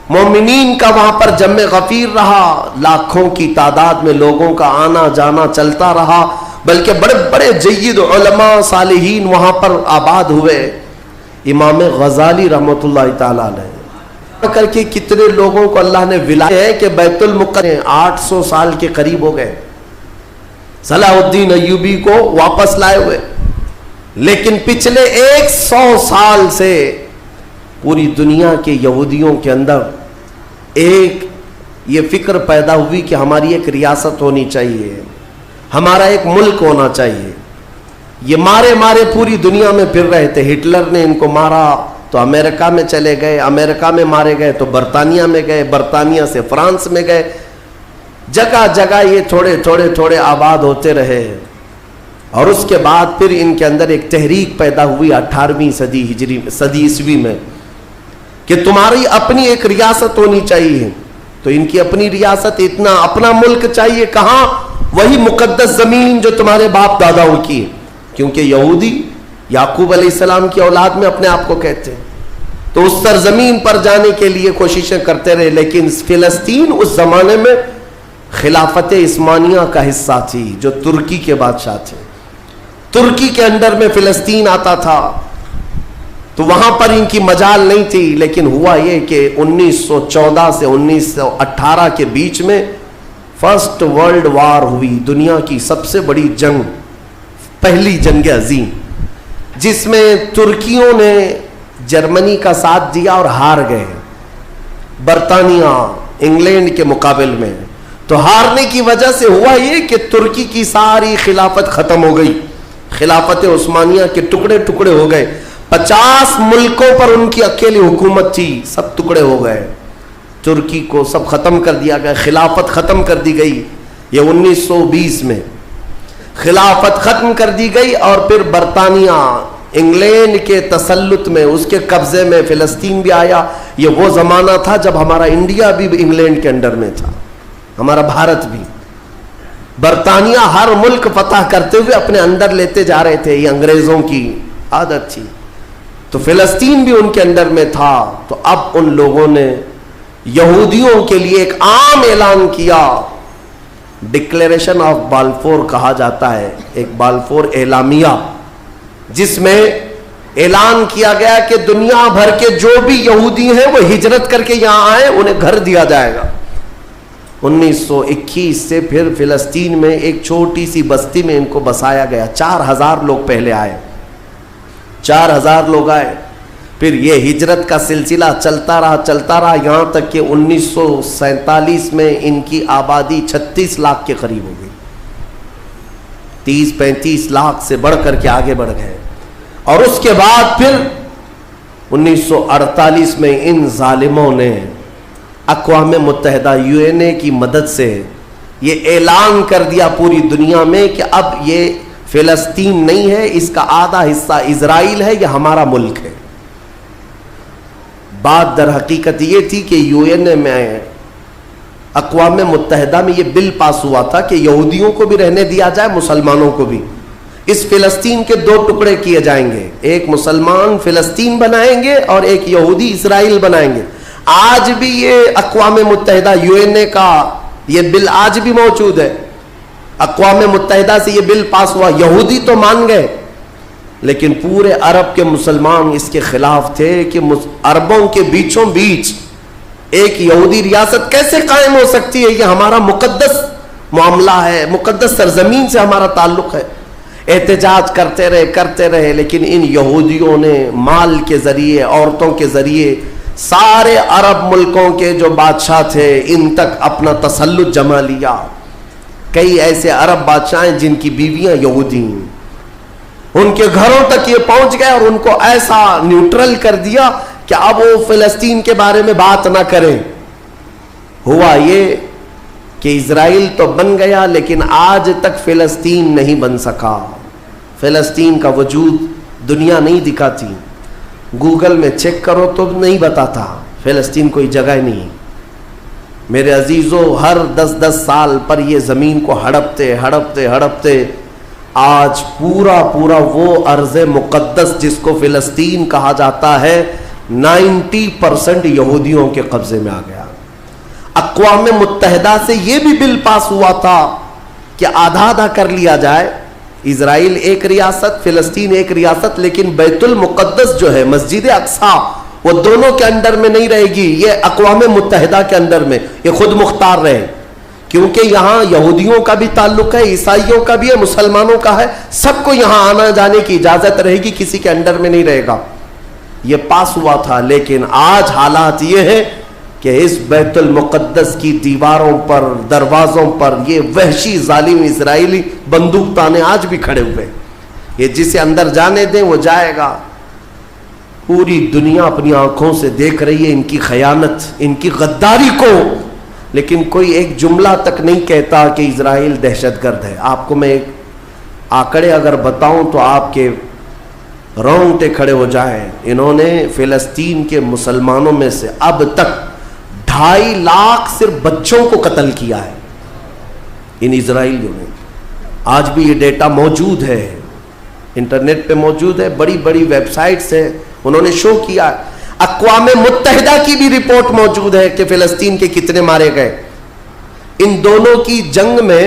مومنین کا وہاں پر جمع غفیر رہا, لاکھوں کی تعداد میں لوگوں کا آنا جانا چلتا رہا, بلکہ بڑے بڑے جید علماء صالحین وہاں پر آباد ہوئے. امام غزالی رحمۃ اللہ تعالیٰ علیہ کر کے کتنے لوگوں کو اللہ نے ولایا ہے کہ بیت المقدس 800 سال کے قریب ہو گئے صلاح الدین ایوبی کو واپس لائے ہوئے, لیکن پچھلے 100 سال سے پوری دنیا کے یہودیوں کے اندر ایک یہ فکر پیدا ہوئی کہ ہماری ایک ریاست ہونی چاہیے, ہمارا ایک ملک ہونا چاہیے. یہ مارے پوری دنیا میں پھر رہے تھے. ہٹلر نے ان کو مارا تو امریکہ میں چلے گئے, امریکہ میں مارے گئے تو برطانیہ میں گئے, برطانیہ سے فرانس میں گئے, جگہ جگہ یہ تھوڑے آباد ہوتے رہے. اور اس کے بعد پھر ان کے اندر ایک تحریک پیدا ہوئی 18ویں صدی عیسوی میں کہ تمہاری اپنی ایک ریاست ہونی چاہیے. تو ان کی اپنی ریاست, اتنا اپنا ملک چاہیے کہاں, وہی مقدس زمین جو تمہارے باپ داداؤں کی ہے, کیونکہ یہودی یعقوب علیہ السلام کی اولاد میں اپنے آپ کو کہتے ہیں. تو اس سرزمین پر جانے کے لیے کوششیں کرتے رہے, لیکن فلسطین اس زمانے میں خلافت عثمانیہ کا حصہ تھی جو ترکی کے بادشاہ تھے. ترکی کے اندر میں فلسطین آتا تھا, تو وہاں پر ان کی مجال نہیں تھی. لیکن ہوا یہ کہ 1914 سے 1918 کے بیچ میں فرسٹ ورلڈ وار ہوئی, دنیا کی سب سے بڑی جنگ, پہلی جنگ عظیم, جس میں ترکیوں نے جرمنی کا ساتھ دیا اور ہار گئے برطانیہ انگلینڈ کے مقابل میں. تو ہارنے کی وجہ سے ہوا یہ کہ ترکی کی ساری خلافت ختم ہو گئی, خلافت عثمانیہ کے ٹکڑے ٹکڑے ہو گئے. 50 ملکوں پر ان کی اکیلی حکومت تھی, سب ٹکڑے ہو گئے. ترکی کو سب ختم کر دیا گیا, خلافت ختم کر دی گئی. یہ 1920 میں خلافت ختم کر دی گئی, اور پھر برطانیہ انگلینڈ کے تسلط میں, اس کے قبضے میں فلسطین بھی آیا. یہ وہ زمانہ تھا جب ہمارا انڈیا بھی انگلینڈ کے انڈر میں تھا, ہمارا بھارت بھی. برطانیہ ہر ملک فتح کرتے ہوئے اپنے اندر لیتے جا رہے تھے, یہ انگریزوں کی عادت تھی. تو فلسطین بھی ان کے اندر میں تھا. تو اب ان لوگوں نے یہودیوں کے لیے ایک عام اعلان کیا, ڈکلیریشن آف بالفور کہا جاتا ہے, ایک بالفور اعلامیہ, جس میں اعلان کیا گیا کہ دنیا بھر کے جو بھی یہودی ہیں وہ ہجرت کر کے یہاں آئے, انہیں گھر دیا جائے گا. 1921 سے پھر فلسطین میں ایک چھوٹی سی بستی میں ان کو بسایا گیا. 4000 لوگ پہلے آئے, 4000 لوگ آئے. پھر یہ ہجرت کا سلسلہ چلتا رہا یہاں تک کہ 1947 میں ان کی آبادی 36 لاکھ کے قریب ہو گئی. 30-35 لاکھ سے بڑھ کر کے آگے بڑھ گئے. اور اس کے بعد پھر 1948 میں ان ظالموں نے اقوام متحدہ UN کی مدد سے یہ اعلان کر دیا پوری دنیا میں کہ اب یہ فلسطین نہیں ہے, اس کا آدھا حصہ اسرائیل ہے, یہ ہمارا ملک ہے. بات در حقیقت یہ تھی کہ UN میں, اقوام متحدہ میں یہ بل پاس ہوا تھا کہ یہودیوں کو بھی رہنے دیا جائے, مسلمانوں کو بھی. اس فلسطین کے 2 ٹکڑے کیے جائیں گے, ایک مسلمان فلسطین بنائیں گے اور ایک یہودی اسرائیل بنائیں گے. آج بھی یہ اقوام متحدہ UN کا یہ بل آج بھی موجود ہے. اقوام متحدہ سے یہ بل پاس ہوا, یہودی تو مان گئے, لیکن پورے عرب کے مسلمان اس کے خلاف تھے کہ عربوں کے بیچوں بیچ ایک یہودی ریاست کیسے قائم ہو سکتی ہے, یہ ہمارا مقدس معاملہ ہے, مقدس سرزمین سے ہمارا تعلق ہے. احتجاج کرتے رہے لیکن ان یہودیوں نے مال کے ذریعے، عورتوں کے ذریعے سارے عرب ملکوں کے جو بادشاہ تھے ان تک اپنا تسلط جما لیا. کئی ایسے عرب بادشاہ ہیں جن کی بیویاں یہودی ہیں، ان کے گھروں تک یہ پہنچ گئے اور ان کو ایسا نیوٹرل کر دیا کہ اب وہ فلسطین کے بارے میں بات نہ کریں. ہوا یہ کہ اسرائیل تو بن گیا لیکن آج تک فلسطین نہیں بن سکا. فلسطین کا وجود دنیا نہیں دکھاتی، گوگل میں چیک کرو تو نہیں بتاتا، فلسطین کوئی جگہ نہیں. میرے عزیزو، ہر 10 سال پر یہ زمین کو ہڑپتے آج پورا وہ ارض مقدس جس کو فلسطین کہا جاتا ہے 90% یہودیوں کے قبضے میں آ گیا. اقوام متحدہ سے یہ بھی بل پاس ہوا تھا کہ آدھا کر لیا جائے، اسرائیل ایک ریاست، فلسطین ایک ریاست، لیکن بیت المقدس جو ہے، مسجد اقصی، وہ دونوں کے انڈر میں نہیں رہے گی، یہ اقوام متحدہ کے انڈر میں، یہ خود مختار رہے. کیونکہ یہاں یہودیوں کا بھی تعلق ہے، عیسائیوں کا بھی ہے، مسلمانوں کا ہے، سب کو یہاں آنا جانے کی اجازت رہے گی، کسی کے انڈر میں نہیں رہے گا. یہ پاس ہوا تھا، لیکن آج حالات یہ ہے کہ اس بیت المقدس کی دیواروں پر، دروازوں پر یہ وحشی ظالم اسرائیلی بندوق تانے آج بھی کھڑے ہوئے. یہ جسے اندر جانے دیں وہ جائے گا. پوری دنیا اپنی آنکھوں سے دیکھ رہی ہے ان کی خیانت، ان کی غداری کو، لیکن کوئی ایک جملہ تک نہیں کہتا کہ اسرائیل دہشت گرد ہے. آپ کو میں ایک آنکڑے اگر بتاؤں تو آپ کے رونگٹے کھڑے ہو جائیں. انہوں نے فلسطین کے مسلمانوں میں سے اب تک 2.5 لاکھ صرف بچوں کو قتل کیا ہے ان اسرائیلیوں نے. آج بھی یہ ڈیٹا موجود ہے، انٹرنیٹ پہ موجود ہے، بڑی ویب سائٹس ہیں، انہوں نے شو کیا. اقوام متحدہ کی بھی رپورٹ موجود ہے کہ فلسطین کے کتنے مارے گئے. ان دونوں کی جنگ میں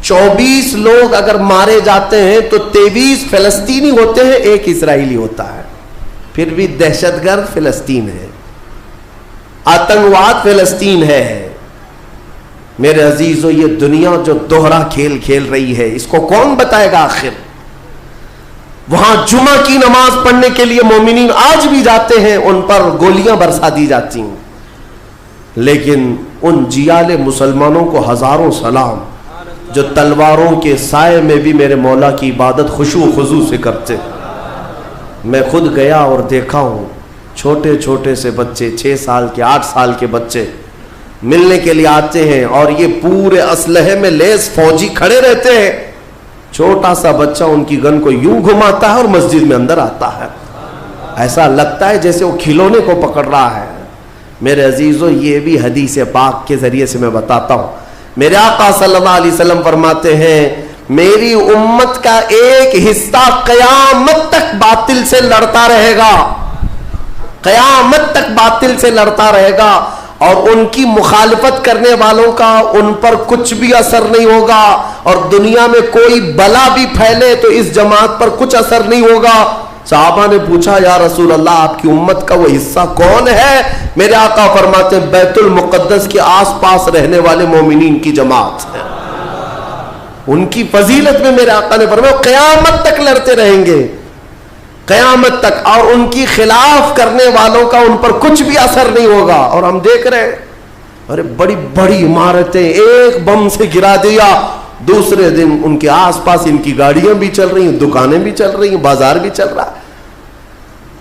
24 لوگ اگر مارے جاتے ہیں تو 23 فلسطینی ہوتے ہیں، 1 اسرائیلی ہوتا ہے. پھر بھی دہشت گرد فلسطین ہے، آتنکواد فلسطین ہے. میرے عزیزو، یہ دنیا جو دوہرا کھیل کھیل رہی ہے اس کو کون بتائے گا آخر؟ وہاں جمعہ کی نماز پڑھنے کے لیے مومنین آج بھی جاتے ہیں، ان پر گولیاں برسا دی جاتی ہیں، لیکن ان جیال مسلمانوں کو ہزاروں سلام جو تلواروں کے سائے میں بھی میرے مولا کی عبادت خشوع و خضوع سے کرتے. میں خود گیا اور دیکھا ہوں، چھوٹے سے بچے، 6 سال کے، 8 سال کے بچے ملنے کے لیے آتے ہیں اور یہ پورے اسلحے میں لیس فوجی کھڑے رہتے ہیں. چھوٹا سا بچہ ان کی گن کو یوں گھماتا ہے اور مسجد میں اندر آتا ہے، ایسا لگتا ہے جیسے وہ کھلونے کو پکڑ رہا ہے. میرے عزیزو، یہ بھی حدیث پاک کے ذریعے سے میں بتاتا ہوں. میرے آقا صلی اللہ علیہ وسلم فرماتے ہیں میری امت کا ایک حصہ قیامت تک باطل سے لڑتا رہے گا، قیامت تک باطل سے لڑتا رہے گا، اور ان کی مخالفت کرنے والوں کا ان پر کچھ بھی اثر نہیں ہوگا، اور دنیا میں کوئی بلا بھی پھیلے تو اس جماعت پر کچھ اثر نہیں ہوگا. صحابہ نے پوچھا یا رسول اللہ آپ کی امت کا وہ حصہ کون ہے؟ میرے آقا فرماتے ہیں بیت المقدس کے آس پاس رہنے والے مومنین کی جماعت ہے. ان کی فضیلت میں میرے آقا نے فرمایا قیامت تک لڑتے رہیں گے، قیامت تک، اور ان کی خلاف کرنے والوں کا ان پر کچھ بھی اثر نہیں ہوگا. اور ہم دیکھ رہے ہیں، ارے بڑی عمارتیں ایک بم سے گرا دیا، دوسرے دن ان کے آس پاس ان کی گاڑیاں بھی چل رہی ہیں، دکانیں بھی چل رہی ہیں، بازار بھی چل رہا ہے.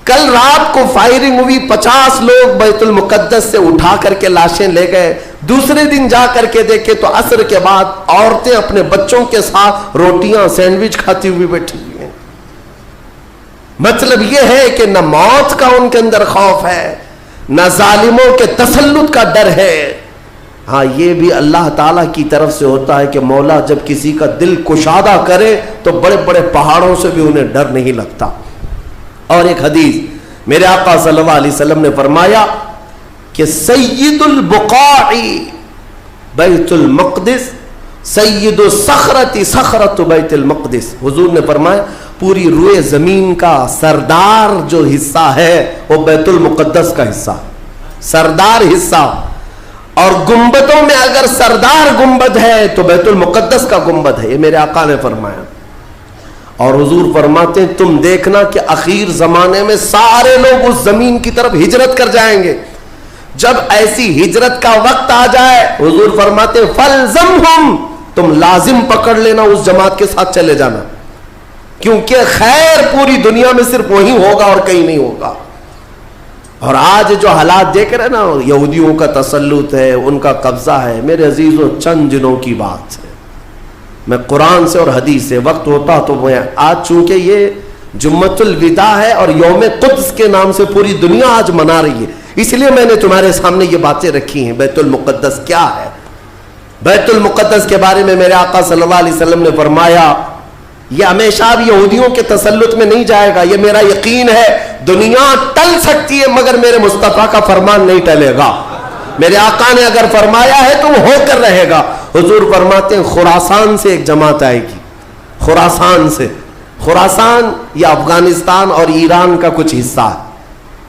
کل رات کو فائرنگ ہوئی، 50 لوگ بیت المقدس سے اٹھا کر کے لاشیں لے گئے. دوسرے دن جا کر کے دیکھے تو عصر کے بعد عورتیں اپنے بچوں کے ساتھ روٹیاں سینڈوچ کھاتی ہوئی بیٹھی ہوئی ہیں. مطلب یہ ہے کہ نہ موت کا ان کے اندر خوف ہے، نہ ظالموں کے تسلط کا ڈر ہے. ہاں یہ بھی اللہ تعالیٰ کی طرف سے ہوتا ہے کہ مولا جب کسی کا دل کشادہ کرے تو بڑے بڑے پہاڑوں سے بھی انہیں ڈر نہیں لگتا. اور ایک حدیث میرے آقا صلی اللہ علیہ وسلم نے فرمایا کہ سید البقاع بیت المقدس، سید الصخرۃ صخرۃ بیت المقدس. حضور نے فرمایا پوری روئے زمین کا سردار جو حصہ ہے وہ بیت المقدس کا حصہ، سردار حصہ. اور گنبدوں میں اگر سردار گنبد ہے تو بیت المقدس کا گنبد ہے، یہ میرے آقا نے فرمایا. اور حضور فرماتے ہیں تم دیکھنا کہ اخیر زمانے میں سارے لوگ اس زمین کی طرف ہجرت کر جائیں گے. جب ایسی ہجرت کا وقت آ جائے حضور فرماتے ہیں فَالْزَمْهُمْ، تم لازم پکڑ لینا اس جماعت کے ساتھ چلے جانا، کیونکہ خیر پوری دنیا میں صرف وہی ہوگا اور کہیں نہیں ہوگا. اور آج جو حالات دیکھ رہے ہیں نا، یہودیوں کا تسلط ہے، ان کا قبضہ ہے. میرے عزیزوں چند دنوں کی بات ہے، میں قرآن سے اور حدیث سے وقت ہوتا تو میں آج چونکہ یہ جمعۃ الوداع ہے اور یوم قدس کے نام سے پوری دنیا آج منا رہی ہے، اس لیے میں نے تمہارے سامنے یہ باتیں رکھی ہیں. بیت المقدس کیا ہے؟ بیت المقدس کے بارے میں میرے آقا صلی اللہ علیہ وسلم نے فرمایا یہ ہمیشہ اب یہودیوں کے تسلط میں نہیں جائے گا. یہ میرا یقین ہے. دنیا ٹل سکتی ہے مگر میرے مصطفیٰ کا فرمان نہیں ٹلے گا. میرے آقا نے اگر فرمایا ہے تو وہ ہو کر رہے گا. حضور فرماتے ہیں خراسان سے ایک جماعت آئے گی. خراسان سے، خراسان یہ افغانستان اور ایران کا کچھ حصہ ہے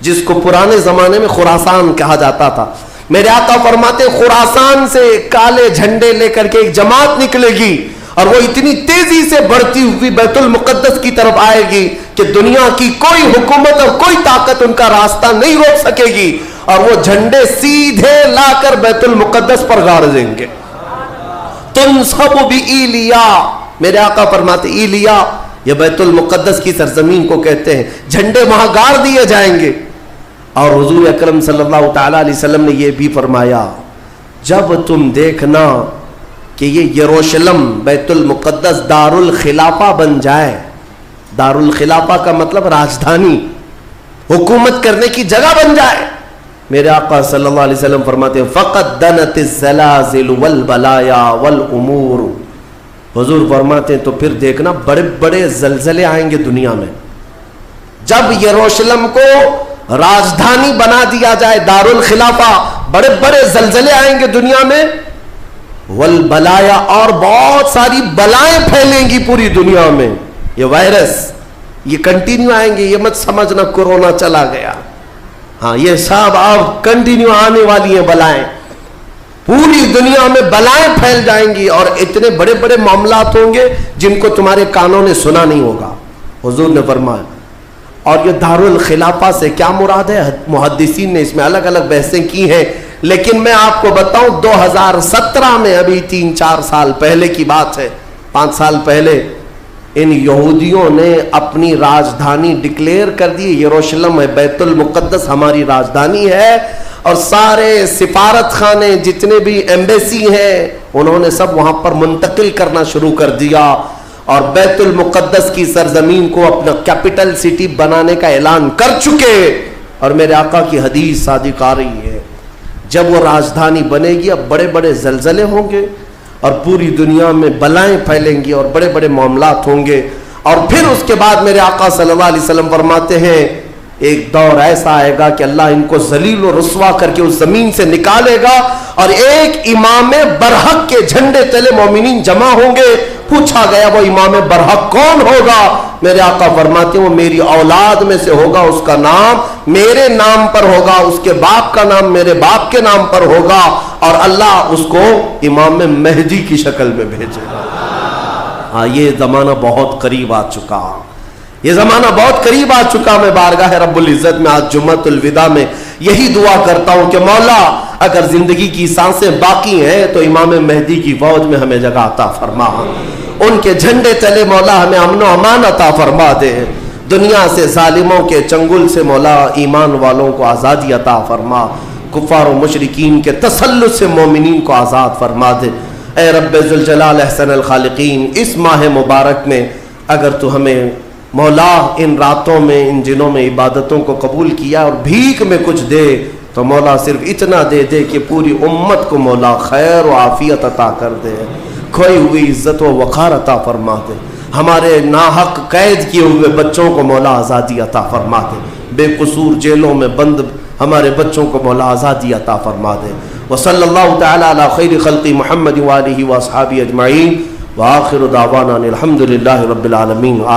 جس کو پرانے زمانے میں خراسان کہا جاتا تھا. میرے آقا فرماتے ہیں خراسان سے کالے جھنڈے لے کر کے ایک جماعت نکلے گی اور وہ اتنی تیزی سے بڑھتی ہوئی بیت المقدس کی طرف آئے گی کہ دنیا کی کوئی حکومت اور کوئی طاقت ان کا راستہ نہیں روک سکے گی، اور وہ جھنڈے سیدھے لا کر بیت المقدس پر گاڑ دیں گے. تنصب بإیلیا، میرے آقا فرماتے ایلیا یہ بیت المقدس کی سرزمین کو کہتے ہیں، جھنڈے وہاں گاڑ دیے جائیں گے. اور حضور اکرم صلی اللہ تعالیٰ علیہ وسلم نے یہ بھی فرمایا جب تم دیکھنا کہ یہ یروشلم بیت المقدس دار الخلافہ بن جائے. دار الخلافہ کا مطلب راجدھانی، حکومت کرنے کی جگہ بن جائے. میرے آقا صلی اللہ علیہ وسلم فرماتے ہیں فقد دنت الزلازل والبلایا والامور. حضور فرماتے ہیں تو پھر دیکھنا بڑے بڑے زلزلے آئیں گے دنیا میں. جب یروشلم کو راجدھانی بنا دیا جائے دار الخلافہ، بڑے بڑے زلزلے آئیں گے دنیا میں. والبلایا، اور بہت ساری بلائیں پھیلیں گی پوری دنیا میں. یہ وائرس یہ کنٹینیو آئیں گے، یہ مت سمجھنا کورونا چلا گیا. ہاں یہ سب اب کنٹینیو آنے والی ہیں بلائیں. پوری دنیا میں بلائیں پھیل جائیں گی اور اتنے بڑے بڑے معاملات ہوں گے جن کو تمہارے کانوں نے سنا نہیں ہوگا. حضور نے فرمایا. اور یہ دار الخلافہ سے کیا مراد ہے؟ محدثین نے اس میں الگ الگ بحثیں کی ہیں، لیکن میں آپ کو بتاؤں 2017 میں، ابھی 3-4 سال پہلے کی بات ہے، 5 سال پہلے ان یہودیوں نے اپنی راجدھانی ڈکلیئر کر دی. یروشلم ہے، بیت المقدس ہماری راجدھانی ہے، اور سارے سفارت خانے جتنے بھی ایمبیسی ہیں انہوں نے سب وہاں پر منتقل کرنا شروع کر دیا اور بیت المقدس کی سرزمین کو اپنا کیپٹل سٹی بنانے کا اعلان کر چکے. اور میرے آقا کی حدیث صادق آ رہی ہے جب وہ راجدھانی بنے گی اب بڑے بڑے زلزلے ہوں گے اور پوری دنیا میں بلائیں پھیلیں گی اور بڑے بڑے معاملات ہوں گے. اور پھر اس کے بعد میرے آقا صلی اللہ علیہ وسلم فرماتے ہیں ایک دور ایسا آئے گا کہ اللہ ان کو ذلیل و رسوا کر کے اس زمین سے نکالے گا اور ایک امام برحق کے جھنڈے تلے مومنین جمع ہوں گے. پوچھا گیا وہ امام برحق کون ہوگا؟ میرے آقا فرماتے ہیں وہ میری اولاد میں سے ہوگا، اس کا نام میرے نام پر ہوگا، اس کے باپ کا نام میرے باپ کے نام پر ہوگا، اور اللہ اس کو امام مہدی کی شکل میں بھیجے گا. ہاں یہ زمانہ بہت قریب آ چکا، یہ زمانہ بہت قریب آ چکا. میں بارگاہ رب العزت میں آج جمعۃ الوداع میں یہی دعا کرتا ہوں کہ مولا اگر زندگی کی سانسیں باقی ہیں تو امام مہدی کی فوج میں ہمیں جگہ عطا فرما، ان کے جھنڈے تلے مولا ہمیں امن و امان عطا فرما دے. دنیا سے ظالموں کے چنگل سے مولا ایمان والوں کو آزادی عطا فرما، کفار و مشرکین کے تسلط سے مومنین کو آزاد فرما دے. اے رب ذوالجلال احسن الخالقین، اس ماہ مبارک میں اگر تو ہمیں مولا ان راتوں میں ان دنوں میں عبادتوں کو قبول کیا اور بھیک میں کچھ دے تو مولا صرف اتنا دے دے کہ پوری امت کو مولا خیر و عافیت عطا کر دے، کھوئی ہوئی عزت و وقار عطا فرما دے. ہمارے ناحق قید کیے ہوئے بچوں کو مولا آزادی عطا فرما دے، بے قصور جیلوں میں بند ہمارے بچوں کو مولا آزادی عطا فرما دے. وصلی اللہ تعالی علی خیر خلق محمد وآلہ واصحابہ اجمعین، وآخر دعوانا الحمد للہ رب العالمین.